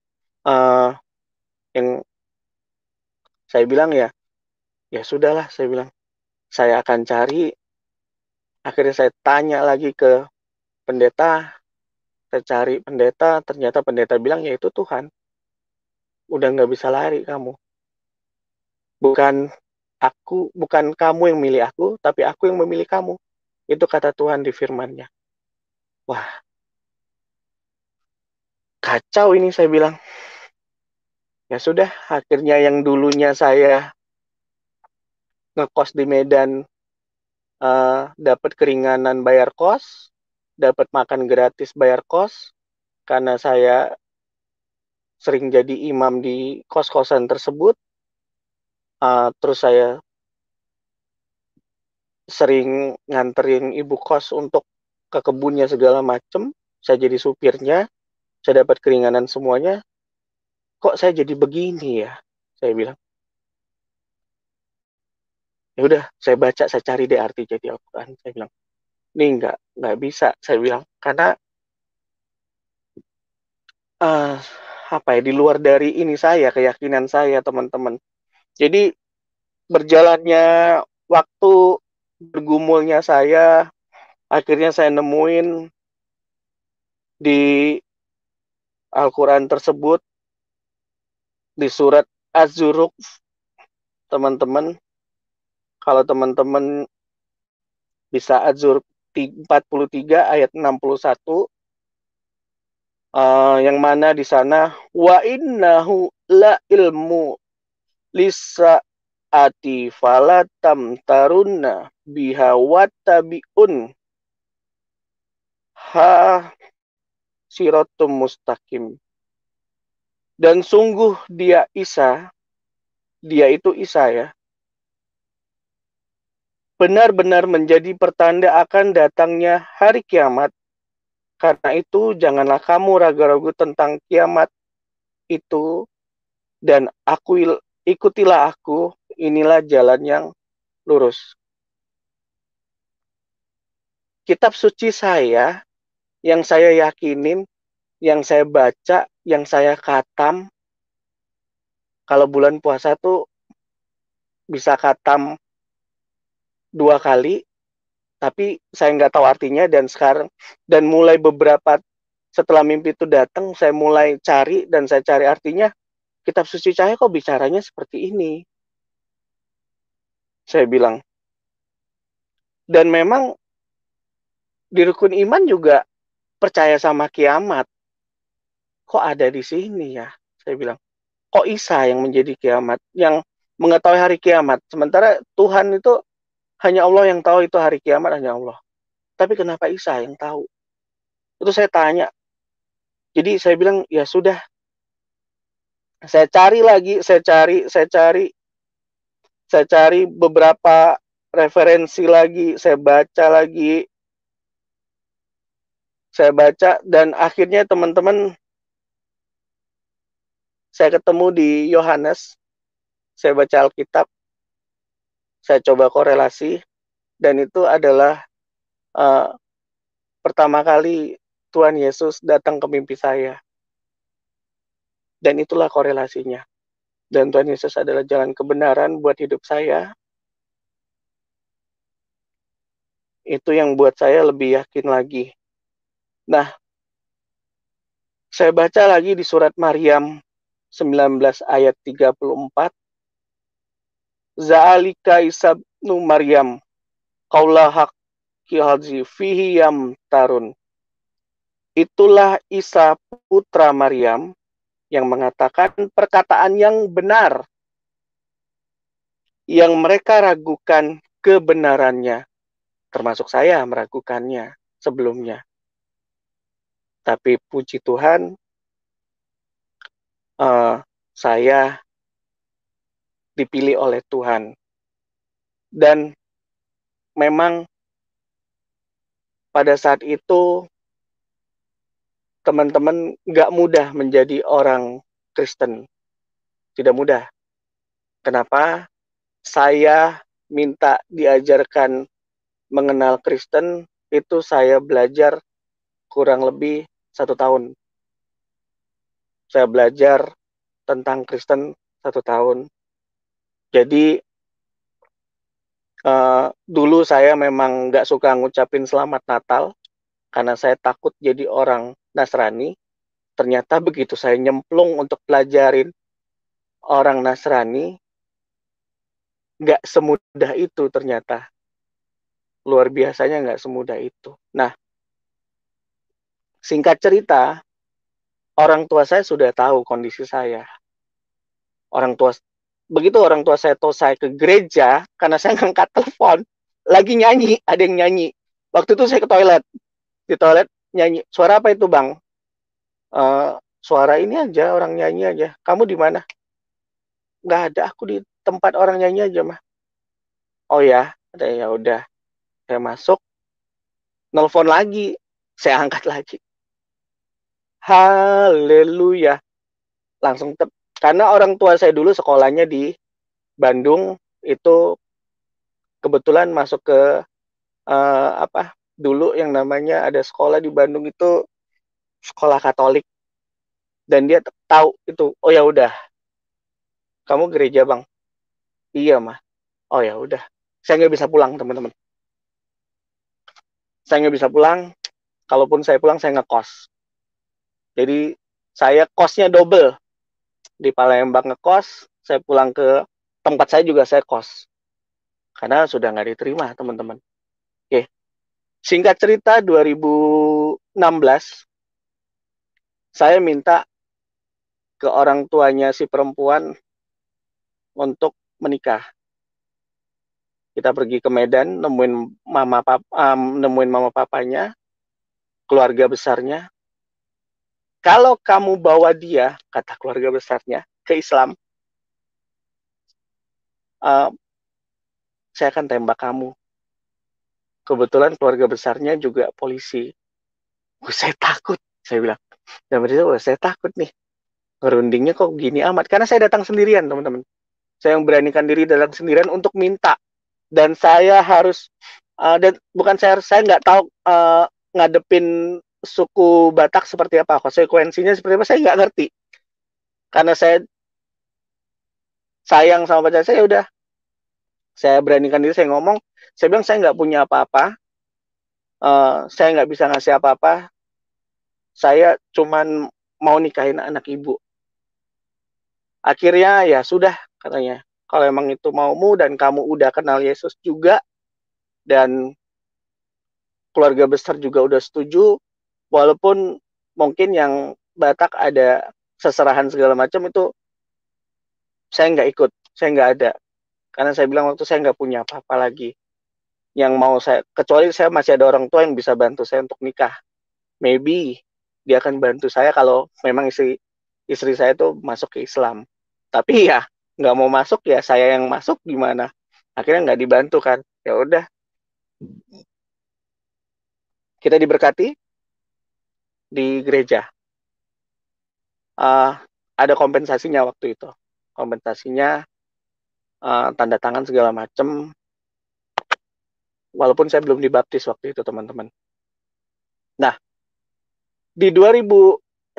yang saya bilang ya sudahlah, saya bilang saya akan cari. Akhirnya saya tanya lagi ke pendeta, saya cari pendeta, ternyata pendeta bilang ya itu Tuhan. Udah nggak bisa lari kamu. Bukan kamu yang milih aku, tapi aku yang memilih kamu. Itu kata Tuhan di firman-Nya. Wah, kacau ini, saya bilang. Ya sudah, akhirnya yang dulunya saya ngekos di Medan, dapat keringanan bayar kos, dapat makan gratis bayar kos, karena saya sering jadi imam di kos-kosan tersebut. Terus saya sering nganterin ibu kos untuk ke kebunnya segala macem. Saya jadi supirnya, saya dapat keringanan semuanya. Kok saya jadi begini ya? Saya bilang. Ya udah, saya baca, saya cari deh arti jadi Al-Quran. Saya bilang, ini nggak bisa, saya bilang, karena apa ya, di luar dari ini saya, keyakinan saya, teman-teman. Jadi berjalannya waktu, bergumulnya saya, akhirnya saya nemuin di Al-Quran tersebut, di surat Az-Zuruk, teman-teman. Kalau teman-teman bisa Az-Zuruk 43 ayat 61, yang mana di sana wa innahu la ilmu lisa'ati falatam tarunna biha wattabi'un ha siratum mustaqim. Dan sungguh dia itu Isa ya, benar-benar menjadi pertanda akan datangnya hari kiamat. Karena itu janganlah kamu ragu-ragu tentang kiamat itu, dan ikutilah aku, inilah jalan yang lurus. Kitab suci saya, yang saya yakinin, yang saya baca, yang saya khatam, kalau bulan puasa tuh bisa khatam 2 kali, tapi saya nggak tahu artinya, dan mulai beberapa setelah mimpi itu datang, saya mulai cari, dan saya cari artinya. Kitab suci saya kok bicaranya seperti ini, saya bilang. Dan memang di rukun iman juga percaya sama kiamat. Kok ada di sini ya, saya bilang. Kok Isa yang menjadi kiamat, yang mengetahui hari kiamat, sementara Tuhan itu hanya Allah yang tahu itu hari kiamat, hanya Allah. Tapi kenapa Isa yang tahu? Itu saya tanya. Jadi saya bilang, ya sudah. Saya cari lagi, saya cari beberapa referensi lagi, saya baca, dan akhirnya teman-teman, saya ketemu di Yohanes, saya baca Alkitab, saya coba korelasi, dan itu adalah pertama kali Tuhan Yesus datang ke mimpi saya. Dan itulah korelasinya. Dan Tuhan Yesus adalah jalan kebenaran buat hidup saya. Itu yang buat saya lebih yakin lagi. Nah, saya baca lagi di surat Maryam 19 ayat 34. Za'alika isabnu Maryam qaula haqqi hadzi fihi yam tarun. Itulah Isa putra Maryam yang mengatakan perkataan yang benar, yang mereka ragukan kebenarannya. Termasuk saya meragukannya sebelumnya. Tapi puji Tuhan, saya dipilih oleh Tuhan. Dan memang pada saat itu teman-teman nggak mudah menjadi orang Kristen. Tidak mudah. Kenapa? Saya minta diajarkan mengenal Kristen, itu saya belajar kurang lebih 1 tahun. Saya belajar tentang Kristen 1 tahun. Jadi dulu saya memang nggak suka ngucapin Selamat Natal, karena saya takut jadi orang Nasrani. Ternyata begitu saya nyemplung untuk pelajarin orang Nasrani, nggak semudah itu ternyata. Luar biasanya nggak semudah itu. Nah, singkat cerita, orang tua saya sudah tahu kondisi saya. Begitu orang tua saya tahu saya ke gereja, karena saya ngangkat telepon, lagi nyanyi, ada yang nyanyi. Waktu itu saya ke toilet, di toilet nyanyi. Suara apa itu, Bang? Suara ini aja, orang nyanyi aja. Kamu di mana? Nggak ada, aku di tempat orang nyanyi aja, mah. Oh ya, ada, ya udah. Saya masuk, nelpon lagi, saya angkat lagi. Haleluya. Langsung karena orang tua saya dulu sekolahnya di Bandung, itu kebetulan masuk ke dulu yang namanya ada sekolah di Bandung itu sekolah Katolik, dan dia tahu itu. Oh ya udah, kamu gereja, Bang? Iya, mah. Oh ya udah, saya nggak bisa pulang, teman-teman. Saya nggak bisa pulang. Kalaupun saya pulang, saya ngekos. Jadi saya kosnya double, di Palembang ngekos, saya pulang ke tempat saya juga saya kos, karena sudah nggak diterima, teman-teman. Oke, singkat cerita, 2016 saya minta ke orang tuanya si perempuan untuk menikah. Kita pergi ke Medan, nemuin mama papanya, keluarga besarnya. Kalau kamu bawa dia, kata keluarga besarnya, ke Islam, saya akan tembak kamu. Kebetulan keluarga besarnya juga polisi. Saya takut, saya bilang. Dan berarti saya takut nih. Ngerundingnya kok gini amat. Karena saya datang sendirian, teman-teman. Saya yang beranikan diri datang sendirian untuk minta. Dan saya harus, dan bukan saya nggak tahu ngadepin suku Batak seperti apa, konsekuensinya seperti apa, saya nggak ngerti. Karena saya sayang sama pacar saya, udah. Saya beranikan diri, saya ngomong. Saya bilang saya nggak punya apa-apa. Saya nggak bisa ngasih apa-apa. Saya cuman mau nikahin anak ibu. Akhirnya ya sudah, katanya. Kalau emang itu maumu dan kamu udah kenal Yesus juga, dan keluarga besar juga udah setuju, walaupun mungkin yang Batak ada seserahan segala macam, itu saya nggak ikut, saya nggak ada. Karena saya bilang waktu saya nggak punya apa-apa lagi. Yang mau saya, kecuali saya masih ada orang tua yang bisa bantu saya untuk nikah. Maybe dia akan bantu saya kalau memang istri saya tuh masuk ke Islam. Tapi ya nggak mau masuk, ya saya yang masuk, gimana? Akhirnya nggak dibantu kan. Ya udah, kita diberkati di gereja. Ada kompensasinya waktu itu. Kompensasinya tanda tangan segala macam. Walaupun saya belum dibaptis waktu itu, teman-teman. Nah, di 2016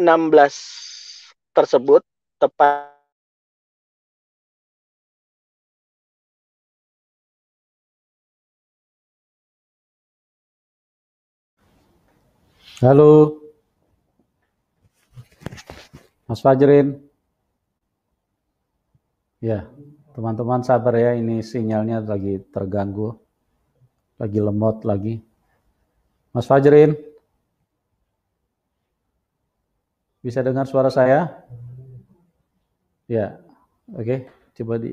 tersebut, tepat. Halo, Mas Fajrin. Ya, teman-teman sabar ya, ini sinyalnya lagi terganggu, lagi lemot lagi. Mas Fajrin, bisa dengar suara saya? Ya, oke. Coba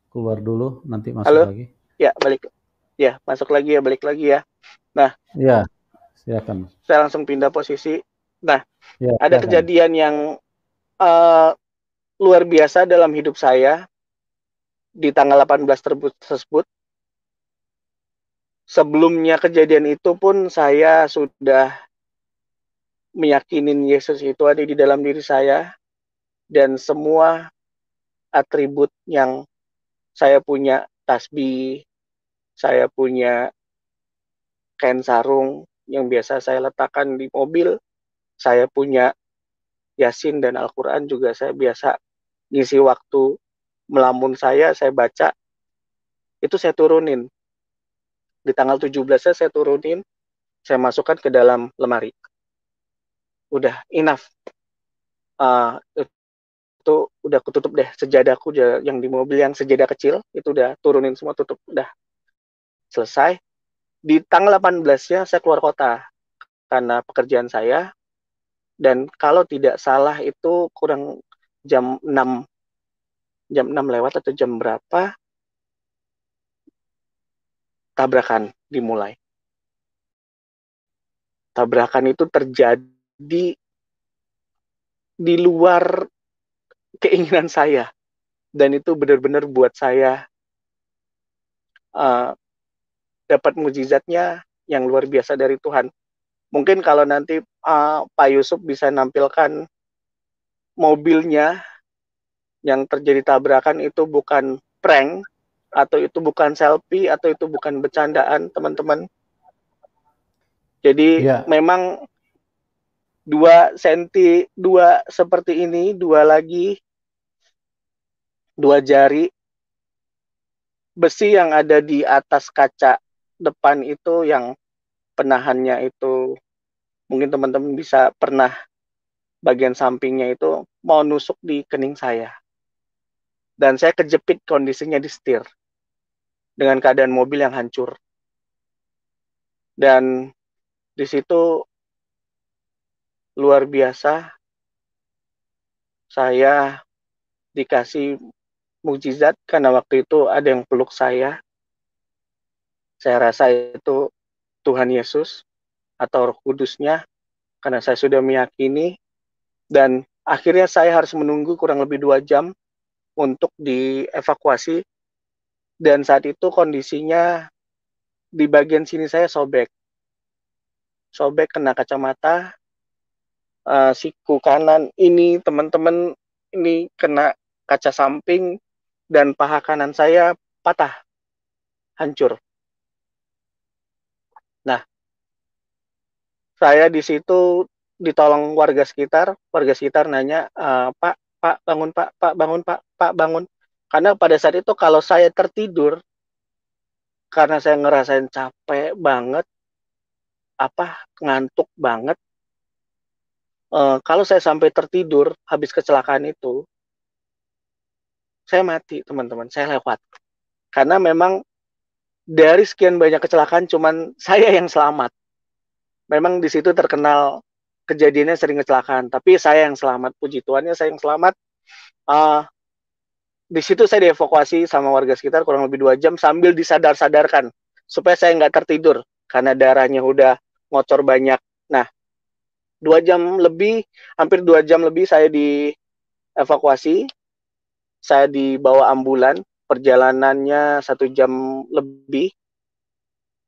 keluar dulu, nanti masuk Halo? lagi. Ya, balik. Ya, masuk lagi ya, balik lagi ya. Nah, ya, silakan. saya langsung pindah posisi. Nah, Ya, ada silakan. kejadian yang luar biasa dalam hidup saya di tanggal 18 tersebut. sebelumnya kejadian itu pun saya sudah meyakinin Yesus itu ada di dalam diri saya, dan semua atribut yang saya punya, tasbih, saya punya kain sarung yang biasa saya letakkan di mobil, saya punya Yasin dan Al-Quran juga saya biasa ngisi waktu melamun saya baca, itu saya turunin. Di tanggal 17-nya saya turunin, saya masukkan ke dalam lemari. Udah, enough. Itu udah ketutup deh, sejadahku yang di mobil yang sejadah kecil, itu udah turunin semua, tutup, udah selesai. Di tanggal 18-nya saya keluar kota karena pekerjaan saya, dan kalau tidak salah itu kurang jam 6 lewat atau jam berapa, tabrakan dimulai. Tabrakan itu terjadi di luar keinginan saya, dan itu benar-benar buat saya uh, dapat mujizatnya yang luar biasa dari Tuhan. Mungkin kalau nanti Pak Yusuf bisa nampilkan mobilnya yang terjadi tabrakan, itu bukan prank, atau itu bukan selfie, atau itu bukan bercandaan, teman-teman. Jadi Ya, memang 2 senti, dua seperti ini, dua lagi, 2 jari besi yang ada di atas kaca depan itu, yang penahannya itu mungkin teman-teman bisa pernah, bagian sampingnya itu mau nusuk di kening saya. Dan saya kejepit kondisinya di setir dengan keadaan mobil yang hancur. Dan di situ luar biasa, saya dikasih mukjizat karena waktu itu ada yang peluk saya. Saya rasa itu Tuhan Yesus atau Roh Kudusnya, karena saya sudah meyakini. Dan akhirnya saya harus menunggu kurang lebih 2 jam untuk dievakuasi. Dan saat itu kondisinya di bagian sini saya sobek kena kacamata. Siku kanan ini, teman-teman, ini kena kaca samping, dan paha kanan saya patah, hancur. Nah, saya di situ ditolong warga sekitar nanya, Pak, Pak bangun, Pak bangun, Pak bangun. Karena pada saat itu kalau saya tertidur, karena saya ngerasain capek banget, ngantuk banget, kalau saya sampai tertidur habis kecelakaan itu, saya mati, teman-teman, saya lewat. Karena memang dari sekian banyak kecelakaan cuman saya yang selamat. Memang di situ terkenal kejadiannya sering kecelakaan, tapi saya yang selamat, puji Tuhannya saya yang selamat. Di situ saya dievakuasi sama warga sekitar kurang lebih 2 jam sambil disadar-sadarkan supaya saya nggak tertidur karena darahnya udah ngocor banyak. Nah, 2 jam lebih, hampir 2 jam lebih saya dievakuasi, saya dibawa ambulan, perjalanannya 1 jam lebih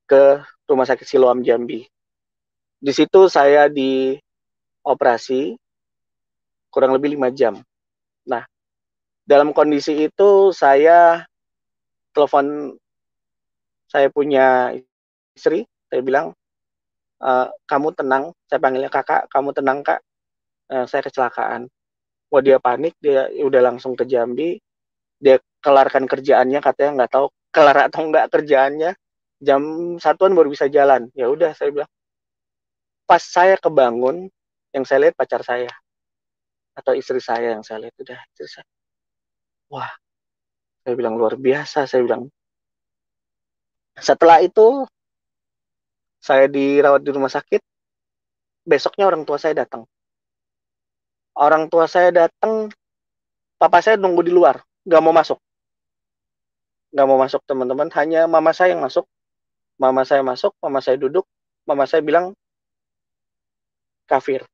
ke Rumah Sakit Siloam Jambi. Di situ saya dioperasi kurang lebih 5 jam. Nah, dalam kondisi itu saya telepon saya punya istri, saya bilang, kamu tenang, saya panggilnya kakak, kamu tenang kak, saya kecelakaan. Wah, dia panik, dia udah langsung ke Jambi, dia kelarkan kerjaannya, katanya nggak tahu kelar atau nggak kerjaannya, jam 1-an baru bisa jalan. Ya udah, saya bilang. Pas saya kebangun, yang saya lihat pacar saya atau istri saya, yang saya lihat udah istri saya. Wah, saya bilang luar biasa, saya bilang. Setelah itu saya dirawat di rumah sakit. Besoknya orang tua saya datang. Orang tua saya datang, papa saya nunggu di luar, nggak mau masuk. Nggak mau masuk, teman-teman. Hanya mama saya yang masuk. Mama saya masuk, mama saya duduk. Mama saya bilang, kafir.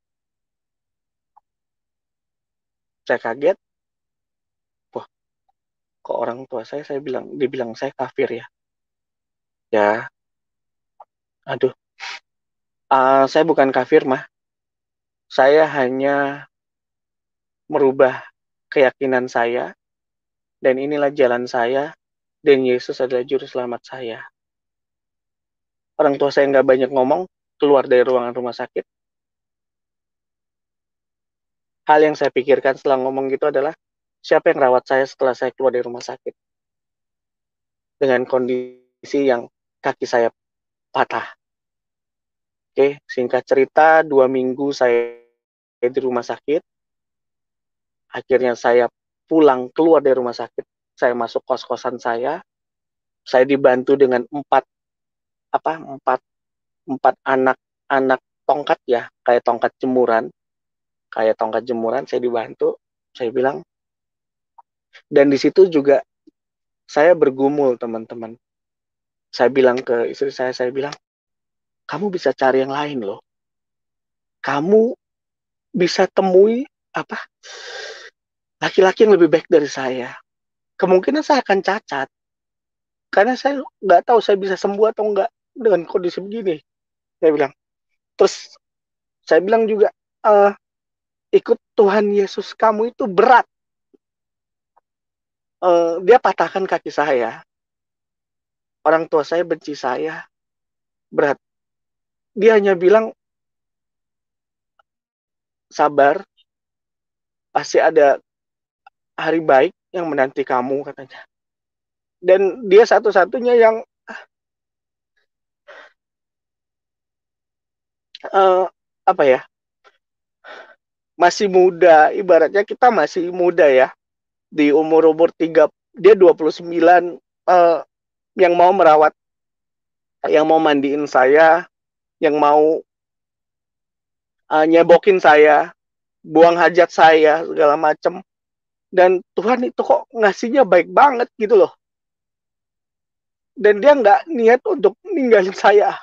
Saya kaget. Wah, kok orang tua saya bilang, dibilang saya kafir ya? Ya, Aduh, saya bukan kafir mah. Saya hanya merubah keyakinan saya, dan inilah jalan saya, dan Yesus adalah juru selamat saya. Orang tua saya nggak banyak ngomong, keluar dari ruangan rumah sakit. Hal yang saya pikirkan setelah ngomong gitu adalah, siapa yang rawat saya setelah saya keluar dari rumah sakit? Dengan kondisi yang kaki saya patah. Oke, singkat cerita, 2 minggu saya di rumah sakit. Akhirnya saya pulang keluar dari rumah sakit. Saya masuk kos-kosan saya. Saya dibantu dengan empat anak tongkat ya, kayak tongkat jemuran. Kayak tongkat jemuran, saya dibantu. Saya bilang, dan di situ juga saya bergumul, teman-teman. Saya bilang ke istri saya bilang, kamu bisa cari yang lain loh. Kamu bisa temui apa laki-laki yang lebih baik dari saya. Kemungkinan saya akan cacat, karena saya nggak tahu saya bisa sembuh atau enggak dengan kondisi begini. Saya bilang. Terus saya bilang juga, "Eh, ikut Tuhan Yesus kamu itu berat. Dia patahkan kaki saya. Orang tua saya benci saya. Berat. Dia hanya bilang, sabar, pasti ada hari baik yang menanti kamu," katanya. Dan dia satu-satunya yang uh, apa ya, masih muda. Ibaratnya kita masih muda ya. Di umur-umur 3, dia 29, yang mau merawat, yang mau mandiin saya, yang mau nyebokin saya, buang hajat saya, segala macem. Dan Tuhan itu kok ngasihnya baik banget gitu loh. Dan dia nggak niat untuk ninggalin saya.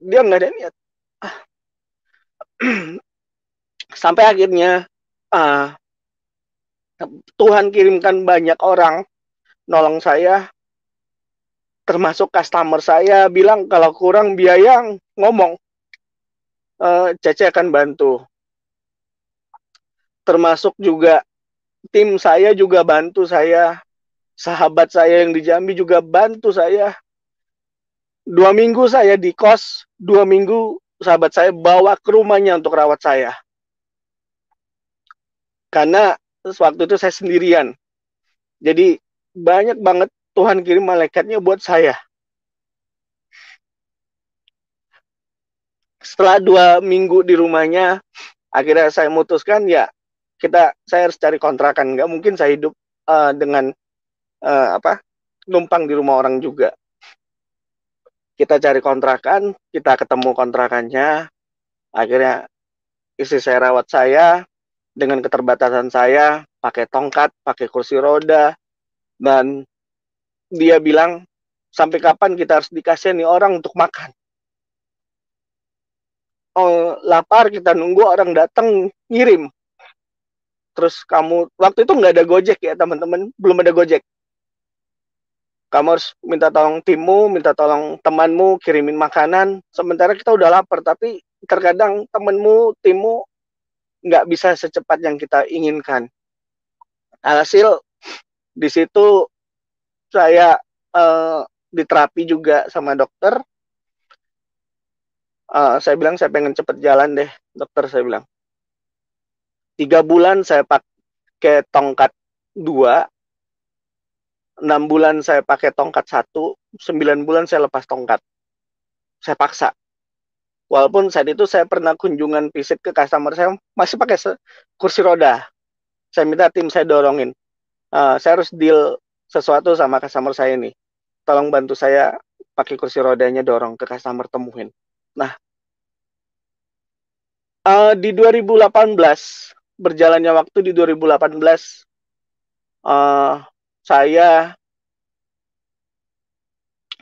Dia nggak ada niat. Sampai akhirnya uh, Tuhan kirimkan banyak orang nolong saya, termasuk customer saya bilang kalau kurang biaya ngomong, Cece akan bantu. Termasuk juga tim saya juga bantu saya, sahabat saya yang di Jambi juga bantu saya. 2 minggu saya di kos, 2 minggu sahabat saya bawa ke rumahnya untuk rawat saya. Karena waktu itu saya sendirian. Jadi banyak banget Tuhan kirim malaikatnya buat saya. Setelah 2 minggu di rumahnya, akhirnya saya memutuskan ya saya harus cari kontrakan. Nggak mungkin saya hidup dengan numpang di rumah orang juga. Kita cari kontrakan, kita ketemu kontrakannya. Akhirnya istri saya rawat saya dengan keterbatasan saya, pakai tongkat, pakai kursi roda, dan dia bilang, sampai kapan kita harus dikasih nih orang untuk makan? Oh, lapar, kita nunggu orang datang ngirim. Terus waktu itu nggak ada Gojek ya teman-teman, belum ada Gojek. Kamu harus minta tolong timmu, minta tolong temanmu kirimin makanan. Sementara kita udah lapar, tapi terkadang temanmu, timmu nggak bisa secepat yang kita inginkan. Alhasil di situ saya diterapi juga sama dokter. Saya bilang saya pengen cepet jalan deh, dokter, saya bilang. 3 bulan saya pakai tongkat 2, 6 bulan saya pakai tongkat 1, 9 bulan saya lepas tongkat. Saya paksa. Walaupun saat itu saya pernah kunjungan visit ke customer saya masih pakai kursi roda. Saya minta tim saya dorongin. Saya harus deal sesuatu sama customer saya nih. Tolong bantu saya pakai kursi rodanya dorong ke customer, temuin. Nah, di 2018, berjalannya waktu di 2018, saya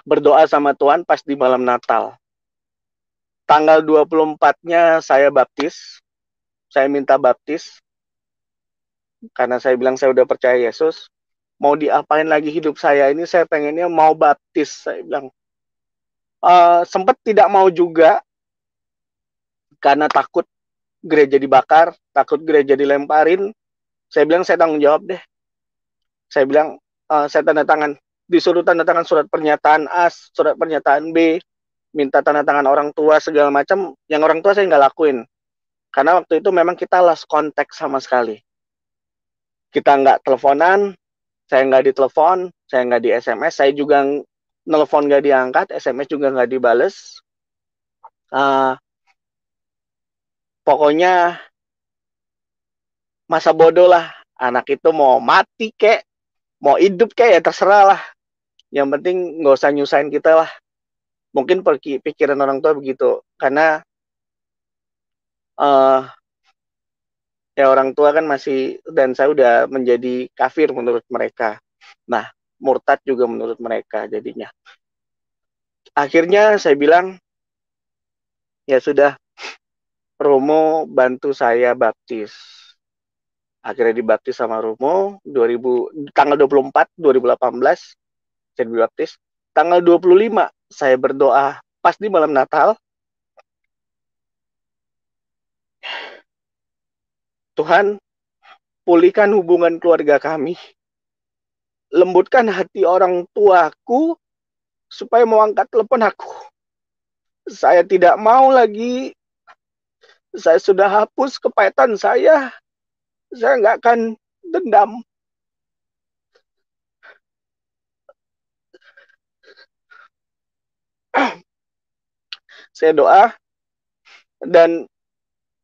berdoa sama Tuhan pas di malam Natal. Tanggal 24-nya saya baptis. Saya minta baptis. Karena saya bilang saya udah percaya Yesus. Mau diapain lagi hidup saya ini, saya pengennya mau baptis, saya bilang. Sempat tidak mau juga karena takut gereja dibakar, takut gereja dilemparin. Saya bilang saya tanggung jawab deh. Saya bilang saya tanda tangan, disuruh tanda tangan surat pernyataan A, surat pernyataan B, minta tanda tangan orang tua segala macam. Yang orang tua saya nggak lakuin karena waktu itu memang kita lost contact sama sekali. Kita nggak teleponan, saya nggak ditelepon, saya nggak di SMS, saya juga nelfon nggak diangkat, SMS juga nggak dibales. Pokoknya masa bodoh lah. Anak itu mau mati kek, mau hidup kek ya terserah lah. Yang penting nggak usah nyusahin kita lah. Mungkin pikiran orang tua begitu. Karena ya orang tua kan masih, dan saya udah menjadi kafir menurut mereka. Nah, murtad juga menurut mereka jadinya. Akhirnya saya bilang, ya sudah, Romo bantu saya baptis. Akhirnya dibaptis sama Romo, tanggal 24, 2018, saya dibaptis. Tanggal 25, saya berdoa pas di malam Natal. Tuhan, pulihkan hubungan keluarga kami. Lembutkan hati orang tuaku supaya mau angkat telepon aku. Saya tidak mau lagi. Saya sudah hapus kepahitan saya. Saya nggak akan dendam. Saya doa dan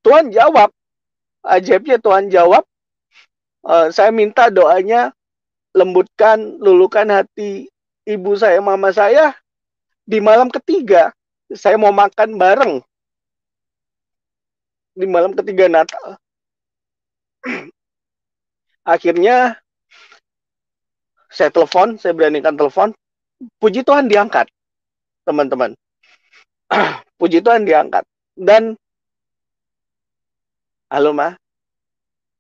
Tuhan jawab. Ajaibnya Tuhan jawab. Saya minta doanya, lembutkan, lulukan hati ibu saya, mama saya. Di malam ketiga, saya mau makan bareng. Di malam ketiga Natal. Akhirnya saya telepon, saya beranikan telepon. Puji Tuhan diangkat, teman-teman. Puji Tuhan diangkat. Dan, halo Ma,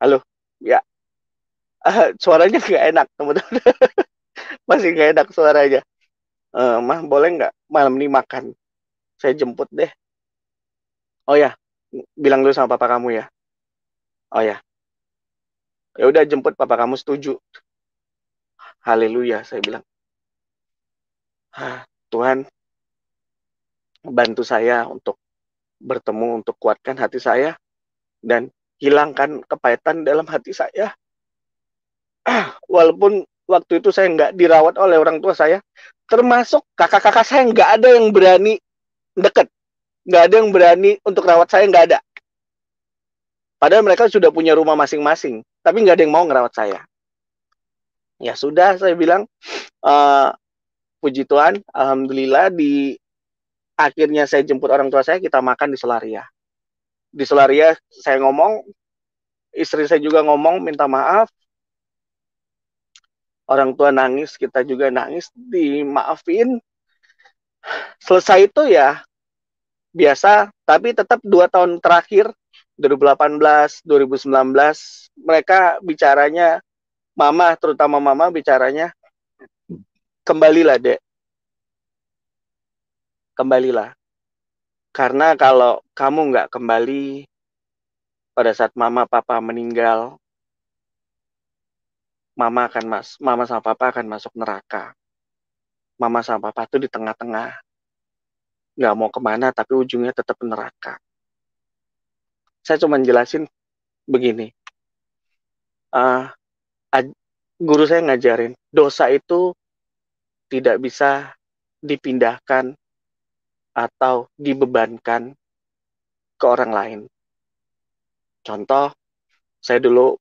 halo, ya, suaranya nggak enak, teman-teman. Masih nggak enak suaranya. Mah, boleh nggak malam ini makan? Saya jemput deh. Oh ya, bilang dulu sama papa kamu ya. Oh ya, ya udah jemput, papa kamu setuju. Haleluya, saya bilang. Tuhan, bantu saya untuk bertemu, untuk kuatkan hati saya, dan hilangkan kepahitan dalam hati saya. Walaupun waktu itu saya nggak dirawat oleh orang tua saya, termasuk kakak-kakak saya nggak ada yang berani deket. Nggak ada yang berani untuk rawat saya, nggak ada. Padahal mereka sudah punya rumah masing-masing, tapi nggak ada yang mau ngerawat saya. Ya sudah, saya bilang, puji Tuhan, alhamdulillah di akhirnya saya jemput orang tua saya, kita makan di Solaria. Di Solaria saya ngomong, istri saya juga ngomong, minta maaf. Orang tua nangis, kita juga nangis, dimaafin. Selesai itu ya biasa, tapi tetap 2 tahun terakhir, 2018, 2019, mereka bicaranya, mama, terutama mama bicaranya, kembalilah dek, kembalilah. Karena kalau kamu nggak kembali, pada saat mama papa meninggal, mama sama papa akan masuk neraka. Mama sama papa tuh di tengah-tengah, nggak mau kemana, tapi ujungnya tetap neraka. Saya cuma jelasin begini, guru saya ngajarin, dosa itu tidak bisa dipindahkan atau dibebankan ke orang lain. Contoh, saya dulu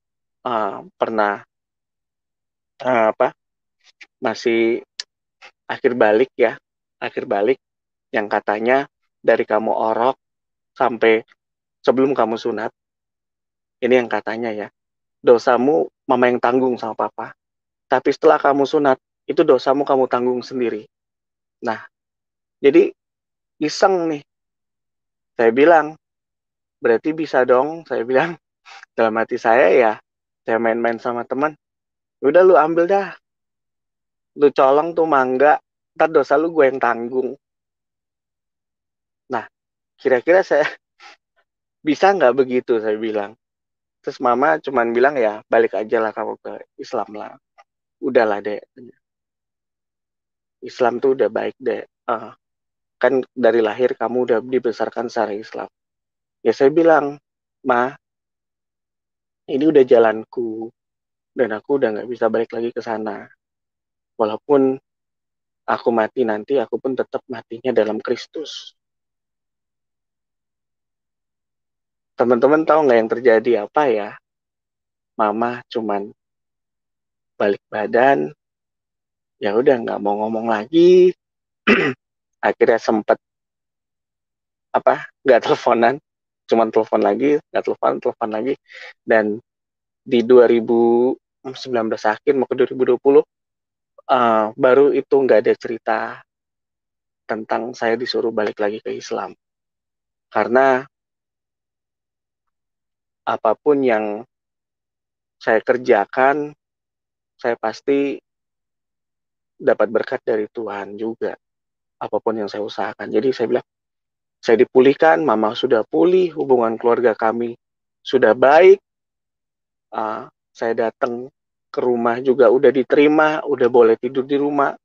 pernah masih akhir balik yang katanya dari kamu orok sampai sebelum kamu sunat, ini yang katanya ya, dosamu mama yang tanggung sama papa, tapi setelah kamu sunat, itu dosamu kamu tanggung sendiri. Nah, jadi iseng nih, saya bilang, berarti bisa dong, saya bilang, dalam hati saya ya, saya main-main sama teman, udah lu ambil dah, lu colong tuh mangga, ntar dosa lu gue yang tanggung. kira-kira saya bisa nggak begitu, saya bilang. Terus mama cuman bilang, ya balik aja lah kamu ke Islam lah. Udahlah dek, Islam tuh udah baik dek. Kan dari lahir kamu udah dibesarkan secara Islam. Ya saya bilang, ma, ini udah jalanku. Dan aku udah nggak bisa balik lagi ke sana. Walaupun aku mati nanti, aku pun tetap matinya dalam Kristus. Teman-teman tahu nggak yang terjadi apa ya? Mama cuman balik badan, ya udah nggak mau ngomong lagi. Akhirnya sempet nggak teleponan, cuman telepon lagi, nggak telepon lagi. Dan di 2019 akhir mau ke 2020 baru itu nggak ada cerita tentang saya disuruh balik lagi ke Islam. Karena apapun yang saya kerjakan, saya pasti dapat berkat dari Tuhan juga. Apapun yang saya usahakan. Jadi saya bilang, saya dipulihkan, mama sudah pulih, hubungan keluarga kami sudah baik. Saya datang ke rumah juga udah diterima, udah boleh tidur di rumah.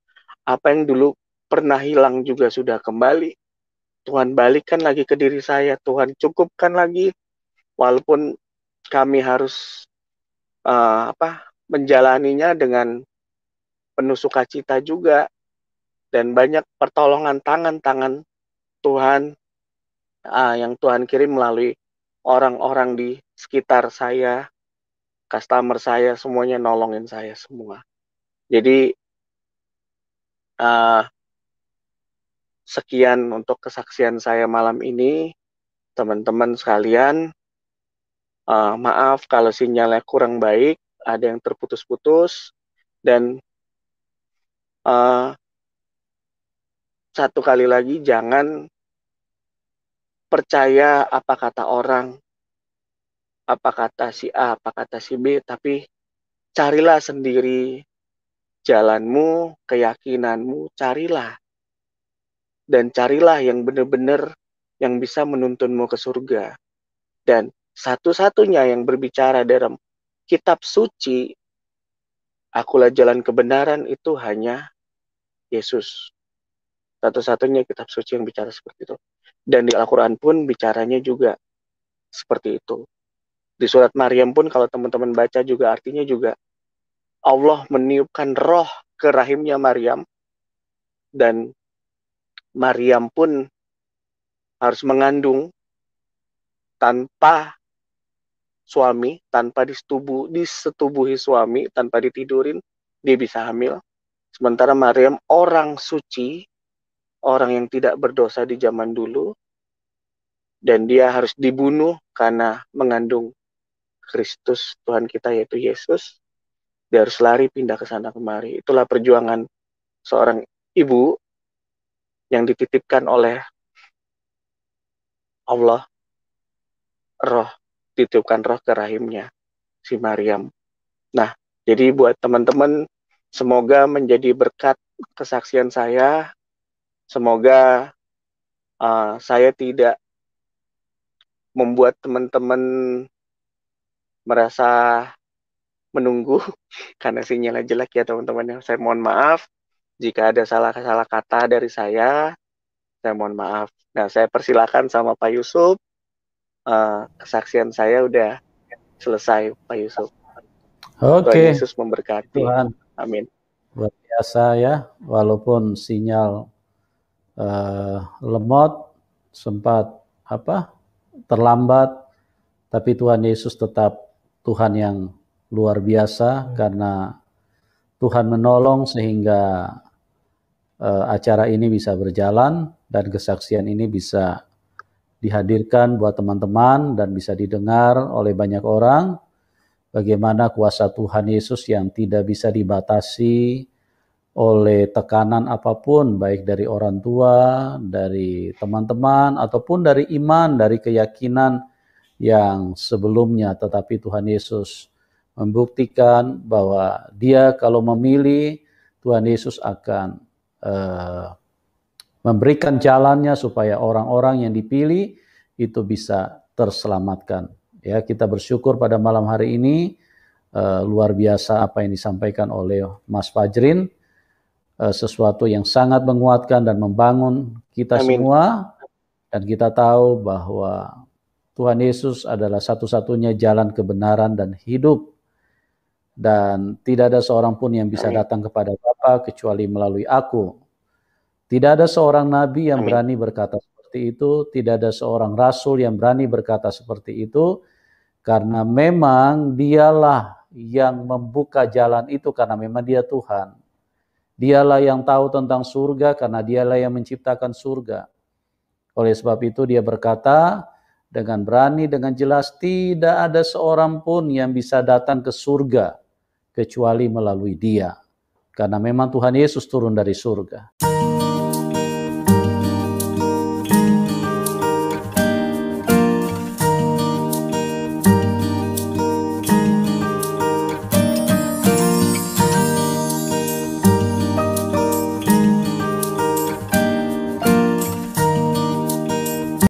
Apa yang dulu pernah hilang juga sudah kembali. Tuhan balikkan lagi ke diri saya, Tuhan cukupkan lagi. Walaupun kami harus menjalaninya dengan penuh sukacita juga, dan banyak pertolongan tangan Tuhan yang Tuhan kirim melalui orang-orang di sekitar saya, customer saya, semuanya nolongin saya semua. Jadi sekian untuk kesaksian saya malam ini, teman-teman sekalian. Maaf kalau sinyalnya kurang baik, ada yang terputus-putus, dan satu kali lagi jangan percaya apa kata orang, apa kata si A, apa kata si B, tapi carilah sendiri jalanmu, keyakinanmu, carilah. Dan carilah yang benar-benar yang bisa menuntunmu ke surga. Dan satu-satunya yang berbicara dalam kitab suci, akulah jalan kebenaran, itu hanya Yesus. Satu-satunya kitab suci yang bicara seperti itu. Dan di Al-Quran pun bicaranya juga seperti itu. Di surat Maryam pun kalau teman-teman baca juga artinya juga Allah meniupkan roh ke rahimnya Maryam, dan Maryam pun harus mengandung tanpa suami, tanpa disetubuhi suami, tanpa ditidurin, dia bisa hamil. Sementara Maryam orang suci, orang yang tidak berdosa di zaman dulu, dan dia harus dibunuh karena mengandung Kristus Tuhan kita yaitu Yesus. Dia harus lari pindah ke sana kemari. Itulah perjuangan seorang ibu yang dititipkan oleh Allah, dititipkan roh ke rahimnya si Maryam. Nah, jadi buat teman-teman, semoga menjadi berkat kesaksian saya. Semoga saya tidak membuat teman-teman merasa menunggu karena sinyalnya jelek ya teman-teman. Saya mohon maaf jika ada salah kata dari saya mohon maaf. Nah, saya persilakan sama Pak Yusuf. Kesaksian saya udah selesai, Pak Yusuf. Tuhan Oke, Yesus memberkati. Tuhan. Amin. Luar biasa ya, walaupun sinyal lemot, sempat terlambat, tapi Tuhan Yesus tetap Tuhan yang luar biasa karena Tuhan menolong sehingga acara ini bisa berjalan dan kesaksian ini bisa dihadirkan buat teman-teman dan bisa didengar oleh banyak orang. Bagaimana kuasa Tuhan Yesus yang tidak bisa dibatasi oleh tekanan apapun, baik dari orang tua, dari teman-teman, ataupun dari iman, dari keyakinan yang sebelumnya. Tetapi Tuhan Yesus membuktikan bahwa Dia kalau memilih, Tuhan Yesus akan memberikan jalannya supaya orang-orang yang dipilih itu bisa terselamatkan. Ya, kita bersyukur pada malam hari ini luar biasa apa yang disampaikan oleh Mas Fajrin, sesuatu yang sangat menguatkan dan membangun kita Amin. semua, dan kita tahu bahwa Tuhan Yesus adalah satu-satunya jalan kebenaran dan hidup, dan tidak ada seorang pun yang bisa Amin. datang kepada Bapa kecuali melalui aku. Tidak ada seorang nabi yang Amin. berani berkata seperti itu, tidak ada seorang rasul yang berani berkata seperti itu, karena memang dialah yang membuka jalan itu, karena memang dia Tuhan. Dialah yang tahu tentang surga, karena dialah yang menciptakan surga. Oleh sebab itu dia berkata dengan berani, dengan jelas, tidak ada seorang pun yang bisa datang ke surga kecuali melalui dia. Karena memang Tuhan Yesus turun dari surga.